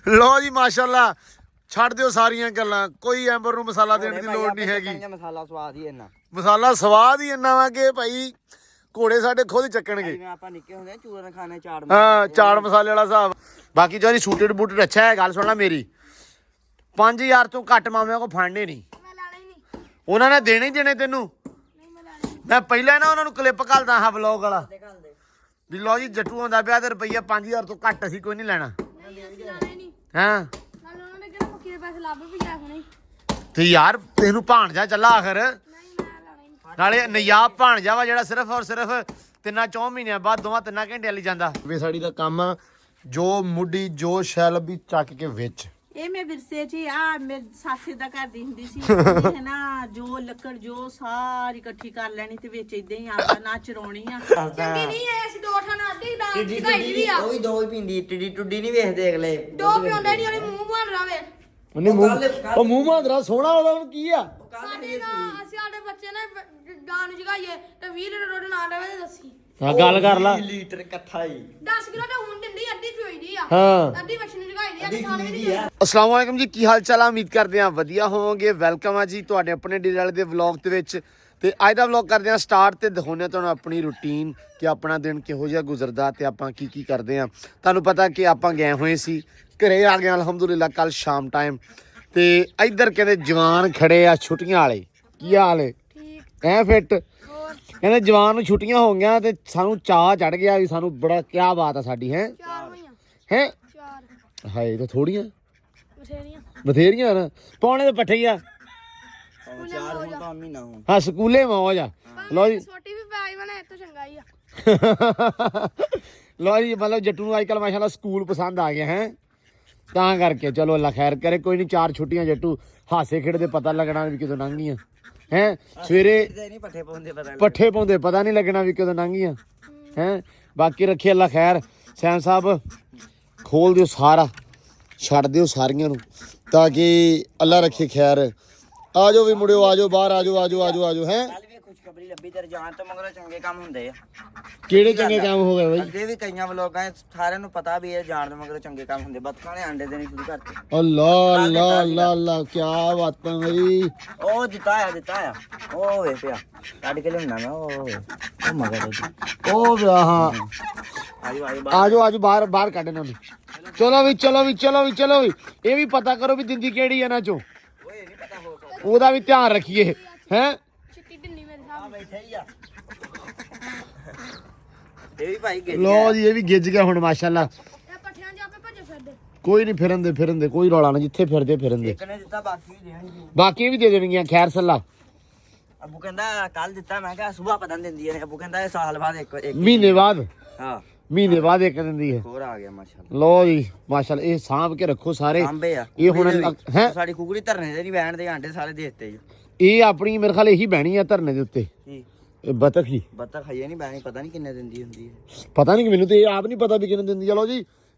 ਲਓ ਜੀ ਮਾਸ਼ਾਅੱਲਾ ਛੱਡ ਦਿਓ ਸਾਰੀਆਂ ਗੱਲਾਂ, ਕੋਈ ਐਂਬਰ ਨੂੰ ਮਸਾਲਾ ਦੇਣ ਦੀ ਲੋੜ ਨਹੀਂ ਹੈਗੀ। ਮਸਾਲਾ ਸਵਾਦ ਹੀ ਇੰਨਾ, ਮਸਾਲਾ ਸਵਾਦ ਹੀ ਇੰਨਾ ਵਾ ਕਿ ਭਾਈ ਘੋੜੇ ਸਾਡੇ ਖੁਦ ਚੱਕਣਗੇ। ਜਿਵੇਂ ਆਪਾਂ ਨਿੱਕੇ ਹੁੰਦੇ ਚੂਰਨ ਖਾਣੇ ਚਾੜ, ਹਾਂ ਚਾੜ ਮਸਾਲੇ ਵਾਲਾ ਹਿਸਾਬ। ਬਾਕੀ ਜੋ ਸੂਟਡ ਬੂਟਡ ਅੱਛਾ ਹੈ। ਗੱਲ ਸੁਣਨਾ ਮੇਰੀ, 5000 ਤੋਂ ਘੱਟ ਮਾਮਿਆਂ ਕੋ ਫੜਨੇ ਨਹੀਂ, ਉਹਨਾਂ ਨੇ ਦੇਣੇ ਹੀ ਦੇਣੇ ਤੈਨੂੰ। ਮੈਂ ਪਹਿਲਾਂ ਨਾ ਉਹਨਾਂ ਨੂੰ ਕਲਿੱਪ ਘੱਲਦਾ ਹਾਂ ਬਲੌਗ ਵਾਲਾ ਵੀ ਲਓ ਜੀ ਜੱਟੂ ਆਉਂਦਾ ਪਿਆ ਤੇ ਰੁਪਈਆ 5000 ਤੋਂ ਘੱਟ ਅਸੀਂ ਕੋਈ ਨਹੀਂ ਲੈਣਾ। ਹਾਂ ਤੇ ਯਾਰ ਤੈਨੂੰ ਭਾਣਜਾ ਚੱਲਾ ਆਖਰ, ਨਾਲੇ ਨਯਾਬ ਭਾਣਜਾ ਵਾ ਜਿਹੜਾ ਸਿਰਫ ਔਰ ਸਿਰਫ 3-4 ਮਹੀਨਿਆਂ ਬਾਅਦ 2-3 ਘੰਟਿਆਂ ਲਈ ਜਾਂਦਾ। ਵੇ ਸਾਡੀ ਦਾ ਕੰਮ ਆ ਜੋ ਮੁੱਢੀ ਜੋ ਸ਼ੈਲ ਵੀ ਚੱਕ ਕੇ ਵਿੱਚ ਇਹ ਮੈਂ ਵਿਰਸੇ 'ਚ ਆ ਮੇਰੇ ਸਾਥੀ ਦਾ ਘਰ ਦੀ ਹੁੰਦੀ ਸੀ ਹੈ ਨਾ, ਜੋ ਲੱਕੜ ਜੋ ਸਾਰੀ ਇਕੱਠੀ ਕਰ ਲੈਣੀ ਤੇ ਵਿੱਚ ਇਦਾਂ ਹੀ ਆਟਾ ਨਾ ਚਰਾਉਣੀ ਆ। ਚੰਗੀ ਨਹੀਂ ਐ, ਅਸੀਂ ਦੋ ਠਾਣਾ ਅੱਧੀ ਦਾ ਦਿਖਾਈ ਵੀ ਆ। ਉਹ ਵੀ ਦੋ ਹੀ ਪੀਂਦੀ, ਟਿੱਡੀ ਟੁੱਡੀ ਨਹੀਂ ਵੇਖਦੇ ਅਗਲੇ। ਦੋ ਪਿਉਂਦਾ ਨਹੀਂ, ਉਹਨੇ ਮੂੰਹ ਬਣ ਰਵੇ। ਉਹਨੇ ਉਹ ਮੂੰਹ ਮਾਂਦਰਾ ਸੋਹਣਾ ਉਹਦਾ ਹੁਣ ਕੀ ਆ। ਸਾਡੇ ਦਾ ਅਸੀਂ ਸਾਡੇ ਬੱਚੇ ਨੇ ਗਾਂ ਨੂੰ ਜਗਾਈਏ ਤੇ 20 ਲੀਟਰ ਦੁੱਧ ਨਾ ਦੇਵੇ ਤੇ ਦੱਸੀ। ਹਾਂ ਗੱਲ ਕਰ ਲਾ। 20 ਲੀਟਰ ਇਕੱਠਾ ਹੀ 10 ਕਿਲੋ ਤਾਂ ਹੁਣ ਦਿੰਦੀ, ਅੱਧੀ ਚੋਈਦੀ ਆ। ਹਾਂ ਅੱਧੀ ਬੱਚੇ ਨੂੰ ਜਗਾਈਦੀ ਆ, ਖਾਣ ਵੀ ਨਹੀਂ ਦਿੰਦੀ। अस्सलाम वालेकुम जी, की हाल चाल है? उम्मीद करते हैं वधिया होवोगे। वेलकम है जी तुहाडे अपने डेरे वाले दे व्लॉग दे विच। ते अज दा व्लॉग करदे हां स्टार्ट ते दिखाउने तुहानूं अपनी रूटीन कि अपना दिन किहो जिहा गुजरदा ते आपां की करदे हां। तुहानूं पता कि आपां गए होए सी, घरे आ गए अलहमदुलिल्लाह कल शाम टाइम। ते इधर कहंदे जवान खड़े आ छुट्टियां वाले। की हाल है? ठीक है फिट। कहंदे जवान नूं छुट्टियां हो गईयां ते सानूं चाह चढ़ गया भी सानूं बड़ा क्या बात है साडी है 4 महीने हैं 4 हाय ते थोड़ियां ਬਥੇਰੀਆਂ ਬਥੇਰੀਆਂ ਨਾ ਪੌਣੇ ਦੇ ਪੱਠੇ ਹੀ ਆ। 4 ਹੁਣ ਤਾਂ ਮਹੀਨਾ ਹੁਣ ਹਾਂ ਸਕੂਲੇ ਮੌਜ ਆ। ਲਓ ਜੀ ਛੋਟੀ ਵੀ ਪਾਈ ਬਣਾ ਇਹ ਤੋਂ ਚੰਗਾ ਹੀ ਆ। ਲਓ ਜੀ ਮਤਲਬ ਜੱਟੂ ਨੂੰ ਅੱਜ ਕੱਲ ਮਾਸ਼ਾਅੱਲਾ ਸਕੂਲ ਪਸੰਦ ਆ ਗਿਆ ਹੈ, ਤਾਂ ਕਰਕੇ ਚਲੋ ਅੱਲਾ ਖੈਰ ਕਰੇ। ਕੋਈ ਨਹੀਂ 4 ਛੁੱਟੀਆਂ ਜੱਟੂ ਹਾਸੇ ਖੇਡਦੇ ਪਤਾ ਲੱਗਣਾ ਵੀ ਕਦੋਂ ਲੰਘ ਗਈਆਂ ਹੈ। ਸਵੇਰੇ ਨਹੀਂ ਪੱਠੇ ਪਾਉਂਦੇ ਪੱਠੇ ਪਾਉਂਦੇ ਪਤਾ ਨਹੀਂ ਲੱਗਣਾ ਵੀ ਕਦੋਂ ਲੰਘ ਗਈਆਂ ਹੈ। ਬਾਕੀ ਰੱਖੇ ਅੱਲਾ ਖੈਰ। ਸੈਨ ਸਾਹਿਬ ਖੋਲ ਦਿਓ ਸਾਰਾ, ਛੱਡ ਦਿਓ ਸਾਰੀਆਂ ਨੂੰ ਤਾਂ ਕਿ ਅੱਲਾ ਰੱਖੇ ਖੈਰ। ਆ ਜਾਓ ਵੀ ਮੁੜਿਓ, ਆ ਜਾਓ ਬਾਹਰ, ਆ ਜਾਓ ਆ ਜਾਓ ਆ ਜਾਓ ਆ ਜਾਓ ਹੈ। ਕੱਲ ਵੀ ਖੁਸ਼ਖਬਰੀ ਲੱਭੀ ਤੇਰੇ ਜਾਣ ਤੋਂ ਮਗਰੋਂ ਚੰਗੇ ਕੰਮ ਹੁੰਦੇ ਆ। ਕਿਹੜੇ ਚੰਗੇ ਕੰਮ ਹੋ ਗਏ ਬਾਈ? ਅੱਗੇ ਵੀ ਕਈਆਂ ਵਲੋਗਾਂ ਸਾਰਿਆਂ ਨੂੰ ਪਤਾ ਵੀ ਇਹ ਜਾਣ ਤੋਂ ਮਗਰੋਂ ਚੰਗੇ ਕੰਮ ਹੁੰਦੇ। ਬੱਤਖਾਂ ਨੇ ਅੰਡੇ ਦੇਣੇ ਸ਼ੁਰੂ ਕਰਤੇ। ਅੱਲਾ ਅੱਲਾ ਅੱਲਾ ਅੱਲਾ ਕੀ ਬਾਤਾਂ ਬਈ। ਉਹ ਦਿੱਤਾ ਆ ਉਹ ਵੇ ਪਿਆ ਕੱਢ ਕੇ ਲਿਆਉਣਾ ਮੈਂ। ਉਹ ਮਗਰ ਉਹ ਵਿਆਹ ਆਜੋ ਆ ਜਾਓ ਆਜੋ ਬਾਹਰ ਬਾਹਰ ਕੱਢ ਇਹਨਾਂ ਨੂੰ। ਚਲੋ ਵੀ ਚਲੋ ਵੀ ਚਲੋ ਵੀ ਚਲੋ ਵੀ। ਇਹ ਵੀ ਪਤਾ ਕਰੋ ਵੀ ਦਿੰਦੀ ਕਿਹੜੀ ਇਹਨਾਂ ਚੋਂ, ਓਏ ਨਹੀਂ ਪਤਾ ਹੋ ਉਹਦਾ ਵੀ ਧਿਆਨ ਰੱਖੀਏ ਹੈ। ਚਿੱਟੀ ਢਿੱਲੀ ਮੇਰੇ ਸਾਹਮਣੇ ਬੈਠਾ ਹੀ ਆ ਇਹ ਵੀ ਭਾਈ ਗਿੱਜ ਲੋ ਜੀ ਇਹ ਵੀ ਗਿੱਜ ਗਿਆ ਹੁਣ ਮਾਸ਼ਾਅੱਲਾ। ਇਹ ਪੱਠਿਆਂ 'ਚ ਆਪੇ ਭੱਜੇ ਫਿਰਦੇ। ਕੋਈ ਨਹੀਂ ਫਿਰਨ ਦੇ ਕੋਈ ਰੌਲਾ ਨਾ, ਜਿੱਥੇ ਫਿਰਦੇ ਇੱਕ ਨੇ ਦਿੱਤਾ ਬਾਕੀ ਵੀ ਦੇਣਗੇ। ਬਾਕੀ ਵੀ ਦੇ ਦੇਣਗੀਆਂ ਖੈਰ ਸੱਲਾ। ਅੱਬੂ ਕਹਿੰਦਾ ਕੱਲ ਦਿੱਤਾ, ਮੈਂ ਕਿਹਾ ਸੁਬਾਹ ਪਤਾ ਨਹੀਂ ਦਿੰਦੀ ਨੇ। ਅੱਬੂ ਕਹਿੰਦਾ ਇਹ ਸਾਲ ਬਾਅਦ ਇੱਕ ਮਹੀਨੇ ਬਾਅਦ, ਹਾਂ ਮਹੀਨੇ ਬਾਅਦ ਇੱਕ ਦਿੰਦੀ ਹੈ। ਹੋਰ ਆ ਗਿਆ ਮਾਸ਼ਾਅੱਲਾ। ਲੋ ਜੀ ਮਾਸ਼ਾਅੱਲਾ ਇਹ ਸਾਂਭ ਕੇ ਰੱਖੋ ਸਾਰੇ। ਆਂਬੇ ਆ ਇਹ ਹੁਣ ਹੈ ਸਾਡੀ ਕੁਕੜੀ ਧਰਨੇ ਤੇ ਨਹੀਂ ਬੈਣ ਦੇ, ਆਂਡੇ ਸਾਰੇ ਦੇ ਦਿੱਤੇ ਜੀ। ਇਹ ਆਪਣੀ ਮੇਰੇ ਖਿਆਲ ਇਹੀ ਬਹਿਣੀ ਆ ਧਰਨੇ ਦੇ ਉੱਤੇ। ਕੀ ਇਹ ਬਤਖ ਹੀ ਬੱਤਖ ਖਾਈਏ ਨਹੀਂ ਬੈਣੀ, ਪਤਾ ਨਹੀਂ ਕਿੰਨੇ ਦਿੰਦੀ ਹੁੰਦੀ ਹੈ। ਪਤਾ ਨਹੀਂ ਮੈਨੂੰ ਤੇ ਇਹ ਆਪ ਨਹੀਂ ਪਤਾ ਵੀ ਕਿੰਨੇ ਦਿੰਦੀ। ਚਲੋ ਜੀ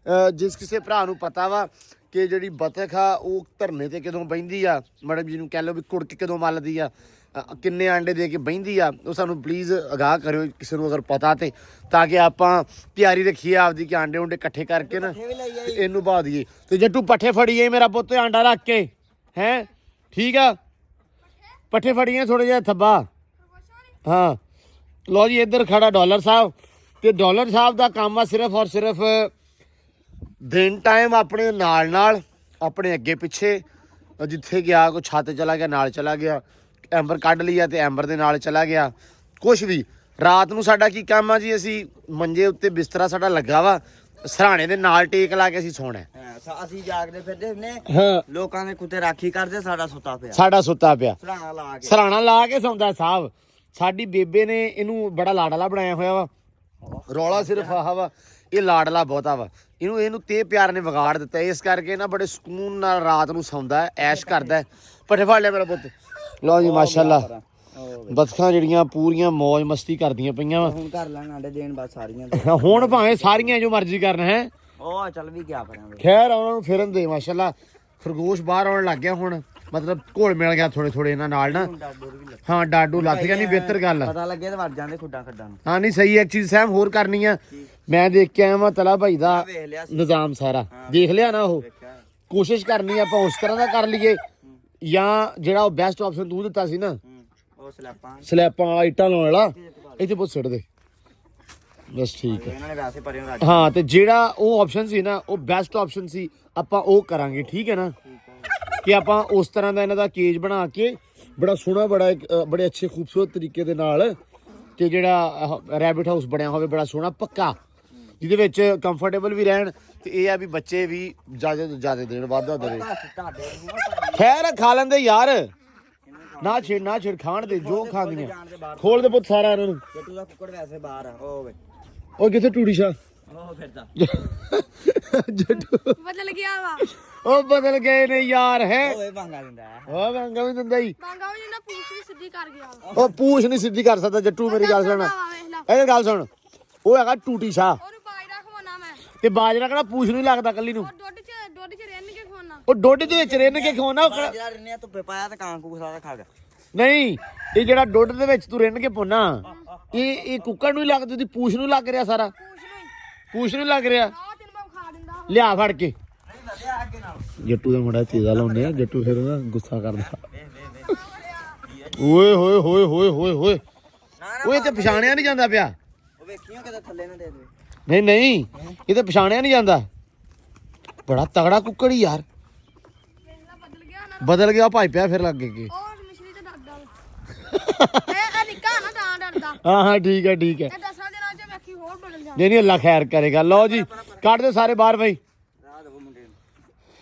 ਜਿਸ ਕਿਸੇ ਭਰਾ ਨੂੰ ਪਤਾ ਵਾ ਕਿ ਜਿਹੜੀ ਬਤਖ ਆ ਉਹ ਧਰਨੇ ਤੇ ਕਦੋਂ ਬਹਿੰਦੀ ਆ, ਮੈਡਮ ਜੀ ਨੂੰ ਕਹਿ ਲਓ ਵੀ ਕੁੜਕ ਕਦੋਂ ਮੱਲਦੀ ਆ, ਕਿੰਨੇ ਆਂਡੇ ਦੇ ਕੇ ਬਹਿੰਦੀ ਆ, ਉਹ ਸਾਨੂੰ ਪਲੀਜ਼ ਅਗਾਹ ਕਰਿਓ ਕਿਸੇ ਨੂੰ ਅਗਰ ਪਤਾ ਤੇ, ਤਾਂ ਕਿ ਆਪਾਂ ਤਿਆਰੀ ਰੱਖੀਏ ਆਪਦੀ ਕਿ ਆਂਡੇ ਉਂਡੇ ਇਕੱਠੇ ਕਰਕੇ ਨਾ ਤੇ ਇਹਨੂੰ ਪਾ ਦਈਏ। ਤੇ ਜੱਟੂ ਪੱਠੇ ਫੜੀਏ ਮੇਰਾ ਪੁੱਤ ਆਂਡਾ ਰੱਖ ਕੇ ਹੈ, ਠੀਕ ਆ। ਪੱਠੇ ਫੜੀਏ ਥੋੜਾ ਜਿਹਾ ਥੱਬਾ। ਹਾਂ ਲਓ ਜੀ ਇੱਧਰ ਖੜਾ ਡਾਲਰ ਸਾਹਿਬ, ਤੇ ਡਾਲਰ ਸਾਹਿਬ ਦਾ ਕੰਮ ਆ ਸਿਰਫ ਔਰ ਸਿਰਫ ਦਿਨ ਟਾਈਮ ਆਪਣੇ ਨਾਲ ਆਪਣੇ ਅੱਗੇ ਪਿੱਛੇ, ਜਿੱਥੇ ਗਿਆ ਕੋਈ ਛੱਤ ਚਲਾ ਗਿਆ ਨਾਲ ਚਲਾ ਗਿਆ, ਐਂਬਰ ਕੱਢ ਲਿਆ ਤੇ ਐਂਬਰ ਦੇ ਨਾਲ ਚਲਾ ਗਿਆ। ਕੁਛ ਵੀ ਰਾਤ ਨੂੰ ਸਾਡਾ ਕੀ ਕੰਮ ਆ ਜੀ, ਅਸੀਂ ਮੰਜੇ ਉੱਤੇ ਬਿਸਤਰਾ ਸਾਡਾ ਲੱਗਾ ਵਾ, ਸਰਾਣੇ ਦੇ ਨਾਲ ਟੇਕ ਲਾ ਕੇ ਅਸੀਂ ਸੌਣਾ। ਅਸੀਂ ਜਾਗਦੇ ਫਿਰਦੇ ਹੁੰਨੇ, ਹਾਂ ਲੋਕਾਂ ਦੇ ਕੁੱਤੇ ਰਾਖੀ ਕਰਦੇ, ਸਾਡਾ ਸੁੱਤਾ ਪਿਆ ਸਰਾਣਾ ਲਾ ਕੇ ਸੌਂਦਾ ਸਾਹਿਬ। ਸਾਡੀ ਬੇਬੇ ਨੇ ਇਹਨੂੰ ਬੜਾ ਲਾਡਲਾ ਬਣਾਇਆ ਹੋਇਆ ਵਾ। ਰੌਲਾ ਸਿਰਫ ਆਹ ਵਾ, ਇਹ ਲਾਡਲਾ ਬਹੁਤਾ ਵਾ, ਇਹਨੂੰ ਤੇ ਪਿਆਰ ਨੇ ਵਿਗਾੜ ਦਿੱਤਾ। ਇਸ ਕਰਕੇ ਨਾ ਬੜੇ ਸਕੂਨ ਨਾਲ ਰਾਤ ਨੂੰ ਸੌਂਦਾ ਹੈ, ਐਸ਼ ਕਰਦਾ ਹੈ। ਪੱਠੇ ਫੜ ਲਿਆ ਮੇਰਾ ਪੁੱਤ। ਲਓ ਜੀ ਮਾਸ਼ਾਅੱਲਾ ਬਤਖਾਂ ਜਿਹੜੀਆਂ ਪੂਰੀਆਂ ਮौज ਮਸਤੀ ਕਰਦੀਆਂ ਪਈਆਂ ਵਾ। ਹੁਣ ਕਰ ਲੈਣ ਆਂਡੇ ਦੇਣ ਬਸ ਸਾਰੀਆਂ। ਹੁਣ ਭਾਵੇਂ ਸਾਰੀਆਂ ਜੋ ਮਰਜ਼ੀ ਕਰਨ ਹੈ। ਉਹ ਚੱਲ ਵੀ ਗਿਆ ਪਰ ਖੈਰ ਉਹਨਾਂ ਨੂੰ ਫਿਰਨ ਦੇ ਮਾਸ਼ਾਅੱਲਾ। ਖਰਗੋਸ਼ ਬਾਹਰ ਆਉਣ ਲੱਗ ਗਿਆ ਹੁਣ, ਮਤਲਬ ਘੋਲ ਮਿਲ ਗਿਆ ਥੋੜੇ ਇਹਨਾਂ ਨਾਲ ਨਾ। ਹਾਂ ਡਾਡੂ ਲੱਥ ਗਿਆ, ਨਹੀਂ ਬਿਹਤਰ ਗੱਲ ਪਤਾ ਲੱਗੇ ਤੇ ਵੜ ਜਾਂਦੇ ਖੁੱਡਾਂ ਖੱਡਾਂ ਨੂੰ। ਹਾਂ ਨਹੀਂ ਸਹੀ। ਇੱਕ ਚੀਜ਼ ਸਹਿਮ ਹੋਰ ਕਰਨੀ ਆ, ਮੈਂ ਦੇਖ ਕੇ ਆਇਆ ਵਾਂ ਤਲਾ ਭਾਈ ਦਾ ਨਿਜ਼ਾਮ ਸਾਰਾ ਦੇਖ ਲਿਆ ਨਾ। ਉਹ ਕੋਸ਼ਿਸ਼ ਕਰਨੀ ਆਪਾਂ ਉਸ ਤਰ੍ਹਾਂ ਦਾ ਕਰ ਲਈਏ ਜਾਂ ਜਿਹੜਾ ਉਹ ਬੈਸਟ ਆਪਸ਼ਨ ਤੂੰ ਦਿੱਤਾ ਸੀ ਨਾ ਉਹ ਸਲੈਪਾਂ ਵਾਲਾ ਇੱਟਾਂ ਲਾਉਣ ਵਾਲਾ ਇੱਥੇ ਪੁੱਤ ਸਿੱਟ ਦੇ ਬਸ ਠੀਕ ਹੈ ਇਹਨਾਂ ਨੇ ਵੈਸੇ ਪਰੇ ਨੂੰ ਹਾਂ ਤੇ ਜਿਹੜਾ ਉਹ ਆਪਸ਼ਨ ਸੀ ਨਾ ਉਹ ਬੈਸਟ ਆਪਸ਼ਨ ਸੀ ਆਪਾਂ ਉਹ ਕਰਾਂਗੇ ਠੀਕ ਹੈ ਨਾ ਕਿ ਆਪਾਂ ਉਸ ਤਰ੍ਹਾਂ ਦਾ ਇਹਨਾਂ ਦਾ ਕੇਜ ਬਣਾ ਕੇ ਬੜਾ ਸੋਹਣਾ ਬੜੇ ਅੱਛੇ ਖੂਬਸੂਰਤ ਤਰੀਕੇ ਦੇ ਨਾਲ ਤੇ ਜਿਹੜਾ ਰੈਬਿਟ ਹਾਊਸ ਬਣਿਆ ਹੋਵੇ ਬੜਾ ਸੋਹਣਾ ਪੱਕਾ ਜਿਹਦੇ ਵਿੱਚ ਕੰਫਰਟੇਬਲ ਵੀ ਰਹਿਣ ਤੇ ਇਹ ਆ ਵੀ ਬੱਚੇ ਵੀ ਜ਼ਿਆਦਾ ਦੇਣ ਵਾਧਾ ਦੇਵੇ ਖੈਰ ਖਾ ਲੈਂਦੇ ਯਾਰ ਨਾ ਛੇੜ ਖਾਣ ਦੇ ਜੋ ਖਾਂਦੀਆਂ ਖੋਲ ਦੇ ਪੁੱਤ ਸਾਰਾ ਇਹਨਾਂ ਨੂੰ ਜੱਟੂ ਦਾ ਕੁੱਕੜ ਵੈਸੇ ਬਾਹਰ ਆ ਉਹ ਵੇ ਉਹ ਕਿੱਥੇ ਟੂੜੀ ਸ਼ਾ ਉਹ ਫਿਰਦਾ ਜੱਟੂ ਬਦਲ ਗਿਆ ਵਾ ਉਹ ਬਦਲ ਗਏ ਨੇ ਯਾਰ ਹੈ ਓਏ ਭਾਂਗਾ ਦਿੰਦਾ ਉਹ ਵਾਂਗਾ ਵੀ ਦਿੰਦਾ ਹੀ ਬਾਂਗਾ ਵੀ ਨਾ ਪੂਛ ਵੀ ਸਿੱਧੀ ਕਰ ਗਿਆ ਵਾ ਉਹ ਪੂਛ ਨਹੀਂ ਸਿੱਧੀ ਕਰ ਸਕਦਾ ਜੱਟੂ ਮੇਰੀ ਗੱਲ ਸੁਣ ਵੇਖ ਲਾ ਇਹ ਗੱਲ ਸੁਣ ਉਹ ਹੈਗਾ ਟੂਟੀ ਸ਼ਾ ਉਹਨੂੰ ਬਾਜਰਾ ਖਵਾਉਣਾ ਮੈਂ ਤੇ ਬਾਜਰਾ ਕਿਹੜਾ ਪੂਛ ਨਹੀਂ ਲੱਗਦਾ ਕੱਲੀ ਨੂੰ ਉਹ ਦੁੱਧ ਚ ਰਿੰਨ ਕੇ ਖਵਾਉਣਾ ਉਹ ਡੋਡੇ ਦੇ ਵਿੱਚ ਰਿੰਨ ਕੇ ਖਵਾਉਣਾ ਜਿਹੜਾ ਰਿੰਨਿਆ ਧੁੱਪੇ ਪਾਇਆ ਤੇ ਕਾਂ ਕੂਕ ਸਾਰਾ ਖਾ ਗਿਆ ਨਹੀਂ ਇਹ ਜਿਹੜਾ ਡੋਡੇ ਦੇ ਵਿੱਚ ਤੂੰ ਰਿੰਨ ਕੇ ਪਾਉਣਾ ਇਹ ਕੁੱਕੜ ਨੂੰ ਹੀ ਲੱਗਦੀ ਉਹਦੀ ਪੂਛ ਨੂੰ ਲੱਗ ਰਿਹਾ ਸਾਰਾ ਪੂਛ ਨੂੰ ਲੱਗ ਰਿਹਾ ਆ ਤੈਨੂੰ ਮੈਂ ਖਾ ਦਿੰਦਾ ਲਿਆ ਫੜ ਕੇ ਜੱਟੂ ਦਾ ਮੁੰਡਾ ਤੇਜ਼ਾ ਲਾਉਂਦੇ ਆ ਜੱਟੂ ਫਿਰ ਨਾ ਗੁੱਸਾ ਕਰਦਾ ਓਏ ਹੋਏ ਹੋਏ ਹੋਏ ਹੋਏ ਹੋਏ ਓਏ ਤੇ ਪਛਾਣਿਆ ਨਹੀਂ ਜਾਂਦਾ ਪਿਆ ਉਹ ਵੇਖੀਓ ਕਿਤੇ ਥੱਲੇ ਨਾ ਦੇ ਦੇ ਨਹੀਂ ਇਹ ਤੇ ਪਛਾਣਿਆ ਨਹੀਂ ਜਾਂਦਾ ਬੜਾ ਤਗੜਾ ਕੁੱਕੜ ਹੀ ਯਾਰ ਵੇਖ ਲਾ ਬਦਲ ਗਿਆ ਨਾ ਬਦਲ ਗਿਆ ਭਾਈ ਪਿਆ ਫਿਰ ਲੱਗ ਗਏ ਉਹ ਮਿਸ਼ਰੀ ਤੇ ਡਰਦਾ ਵਾ ਇਹ ਨਿੱਕਾ ਨਾ ਤਾਂ ਡਰਦਾ ਹਾਂ ਠੀਕ ਹੈ ਇਹ 10 ਦਿਨਾਂ ਚ ਵੇਖੀ ਹੋਰ ਬਦਲ ਜਾ ਨਹੀਂ ਅੱਲਾ ਖੈਰ ਕਰੇਗਾ ਲਓ ਜੀ ਕੱਢ ਦਿਓ ਸਾਰੇ ਬਾਹਰ ਬਈ ਰਾਹ ਦੇਵੋ ਮੁੰਡੇ ਨੂੰ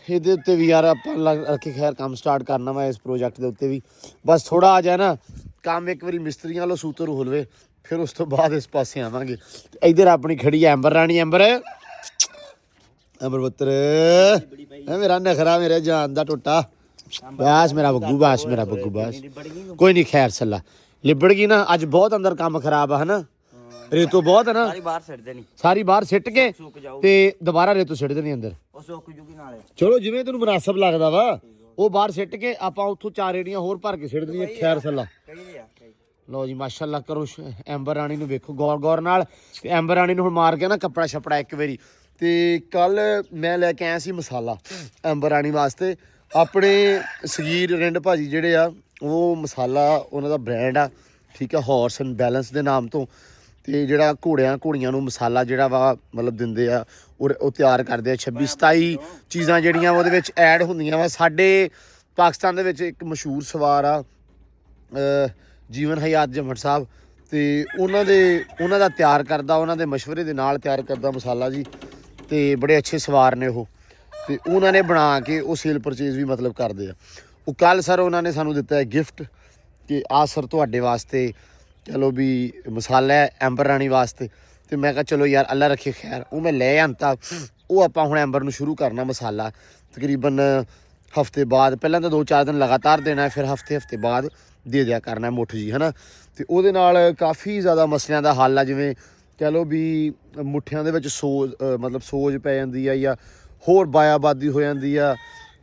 ਇਹਦੇ ਉੱਤੇ ਵੀ ਯਾਰ ਆਪਾਂ ਰੱਖੇ ਖੈਰ ਕੰਮ ਸਟਾਰਟ ਕਰਨਾ ਵਾ ਇਸ ਪ੍ਰੋਜੈਕਟ ਦੇ ਉੱਤੇ ਵੀ ਬਸ ਥੋੜਾ ਆ ਜਾਏ ਨਾ ਕੰਮ ਇੱਕ ਵਾਰੀ ਮਿਸਤਰੀਆਂ ਵੱਲੋਂ ਸੂਤਰ ਹੁਲਵੇ ਫਿਰ ਉਸ ਤੋਂ ਬਾਅਦ ਇਸ ਪਾਸੇ ਆਵਾਂਗੇ ਇੱਧਰ ਆਪਣੀ ਖੜੀ ਹੈ ਐਂਬਰ ਰਾਣੀ ਐਂਬਰ ਪੁੱਤਰ ਇਹ ਮੇਰਾ ਨਖਰਾ ਮੇਰੇ ਜਾਨ ਦਾ ਟੁੱਟਾ ਬਸ ਮੇਰਾ ਬੱਗੂ ਬਸ ਕੋਈ ਨਹੀਂ ਖੈਰ ਸੱਲਾ ਲਿਬੜ ਗਈ ਨਾ ਅੱਜ ਬਹੁਤ ਅੰਦਰ ਕੰਮ ਖਰਾਬ ਆ ਹਨਾ ਰੇਤੋਂ ਬਹੁਤ ਹੈ ਨਾ ਸਾਰੀ ਬਾਹਰ ਛੱਡ ਦੇਣੀ ਸਾਰੀ ਬਾਹਰ ਸਿੱਟ ਕੇ ਸੁੱਕ ਜਾਊ ਤੇ ਦੁਬਾਰਾ ਰੇਤੋਂ ਸਿੱਟ ਦੇਣੀ ਅੰਦਰ ਉਹ ਸੁੱਕ ਜੂਗੀ ਨਾਲੇ ਚਲੋ ਜਿਵੇਂ ਤੈਨੂੰ ਮੁਨਾਸਬ ਲੱਗਦਾ ਵਾ ਉਹ ਬਾਹਰ ਸਿੱਟ ਕੇ ਆਪਾਂ ਉੱਥੋਂ 4 ਰੇੜੀਆਂ ਹੋਰ ਭਰ ਕੇ ਸਿੱਟ ਦੇਣੀਆਂ ਖੈਰ ਸੱਲਾ ਕਹੀ ਦੇ ਆ ਕਹੀ ਲਓ ਜੀ ਮਾਸ਼ਾਅੱਲਾ ਕਰੋ ਐਂਬਰ ਰਾਣੀ ਨੂੰ ਵੇਖੋ ਗੌਰ ਨਾਲ ਤੇ ਐਂਬਰ ਰਾਣੀ ਨੂੰ ਹੁਣ ਮਾਰ ਕੇ ਨਾ ਕੱਪੜਾ ਛਪੜਾ ਇੱਕ ਵਾਰੀ ਤੇ ਕੱਲ ਮੈਂ ਲੈ ਕੇ ਆਇਆ ਸੀ ਮਸਾਲਾ ਐਂਬਰ ਰਾਣੀ ਵਾਸਤੇ ਆਪਣੇ ਸਗੀਰ ਰਿੰਡ ਭਾਜੀ ਜਿਹੜੇ ਆ ਉਹ ਮਸਾਲਾ ਉਹਨਾਂ ਦਾ ਬ੍ਰਾਂਡ ਆ ਠੀਕ ਆ ਹਾਰਸ ਐਂਡ ਬੈਲੈਂਸ ਦੇ ਨਾਮ ਤੋਂ ਤੇ ਜਿਹੜਾ ਘੋੜੀਆਂ ਨੂੰ ਮਸਾਲਾ ਜਿਹੜਾ ਵਾ ਮਤਲਬ ਦਿੰਦੇ ਆ ਉਹ ਤਿਆਰ ਕਰਦੇ ਆ 26-27 ਚੀਜ਼ਾਂ ਜਿਹੜੀਆਂ ਉਹਦੇ ਵਿੱਚ ਐਡ ਹੁੰਦੀਆਂ ਵਾ ਸਾਡੇ ਪਾਕਿਸਤਾਨ ਦੇ ਵਿੱਚ ਇੱਕ ਮਸ਼ਹੂਰ ਸਵਾਰ ਆ ਜੀਵਨ ਹਯਾਤ ਜਮਟ ਸਾਹਿਬ ਤੇ ਉਹਨਾਂ ਦਾ ਤਿਆਰ ਕਰਦਾ ਉਹਨਾਂ ਦੇ ਮਸ਼ਵਰੇ ਦੇ ਨਾਲ ਤਿਆਰ ਕਰਦਾ ਮਸਾਲਾ ਜੀ ਤੇ ਬੜੇ ਅੱਛੇ ਸਵਾਰ ਨੇ ਉਹ ਤੇ ਉਹਨਾਂ ਨੇ ਬਣਾ ਕੇ ਉਹ ਸੇਲ ਪਰਚੇਜ਼ ਵੀ ਮਤਲਬ ਕਰਦੇ ਆ ਉਹ ਕੱਲ ਸਰ ਉਹਨਾਂ ਨੇ ਸਾਨੂੰ ਦਿੱਤਾ ਹੈ ਗਿਫਟ ਕਿ ਆ ਸਰ ਤੁਹਾਡੇ ਵਾਸਤੇ ਚਲੋ ਵੀ ਮਸਾਲਾ ਹੈ ਐਂਬਰ ਰਾਣੀ ਵਾਸਤੇ ਤੇ ਮੈਂ ਕਿਹਾ ਚਲੋ ਯਾਰ ਅੱਲਾ ਰੱਖੇ ਖੈਰ ਉਹ ਮੈਂ ਲੈ ਆਂਤਾ ਉਹ ਆਪਾਂ ਹੁਣ ਐਂਬਰ ਨੂੰ ਸ਼ੁਰੂ ਕਰਨਾ ਮਸਾਲਾ ਤਕਰੀਬਨ ਹਫਤੇ ਬਾਅਦ ਪਹਿਲਾਂ ਤਾਂ 2-4 ਦਿਨ ਲਗਾਤਾਰ ਦੇਣਾ ਫਿਰ ਹਫਤੇ ਬਾਅਦ ਦੇ ਦਿਆ ਕਰਨਾ ਮੁੱਠ ਜੀ ਹਨਾ ਤੇ ਉਹਦੇ ਨਾਲ ਕਾਫੀ ਜ਼ਿਆਦਾ ਮਸਲਿਆਂ ਦਾ ਹੱਲ ਆ ਜਿਵੇਂ ਕਹਿ ਲਓ ਵੀ ਮੁੱਠਿਆਂ ਦੇ ਵਿੱਚ ਸੋਜ ਪੈ ਜਾਂਦੀ ਆ ਜਾਂ ਹੋਰ ਬਾਇਆਬਾਦੀ ਹੋ ਜਾਂਦੀ ਆ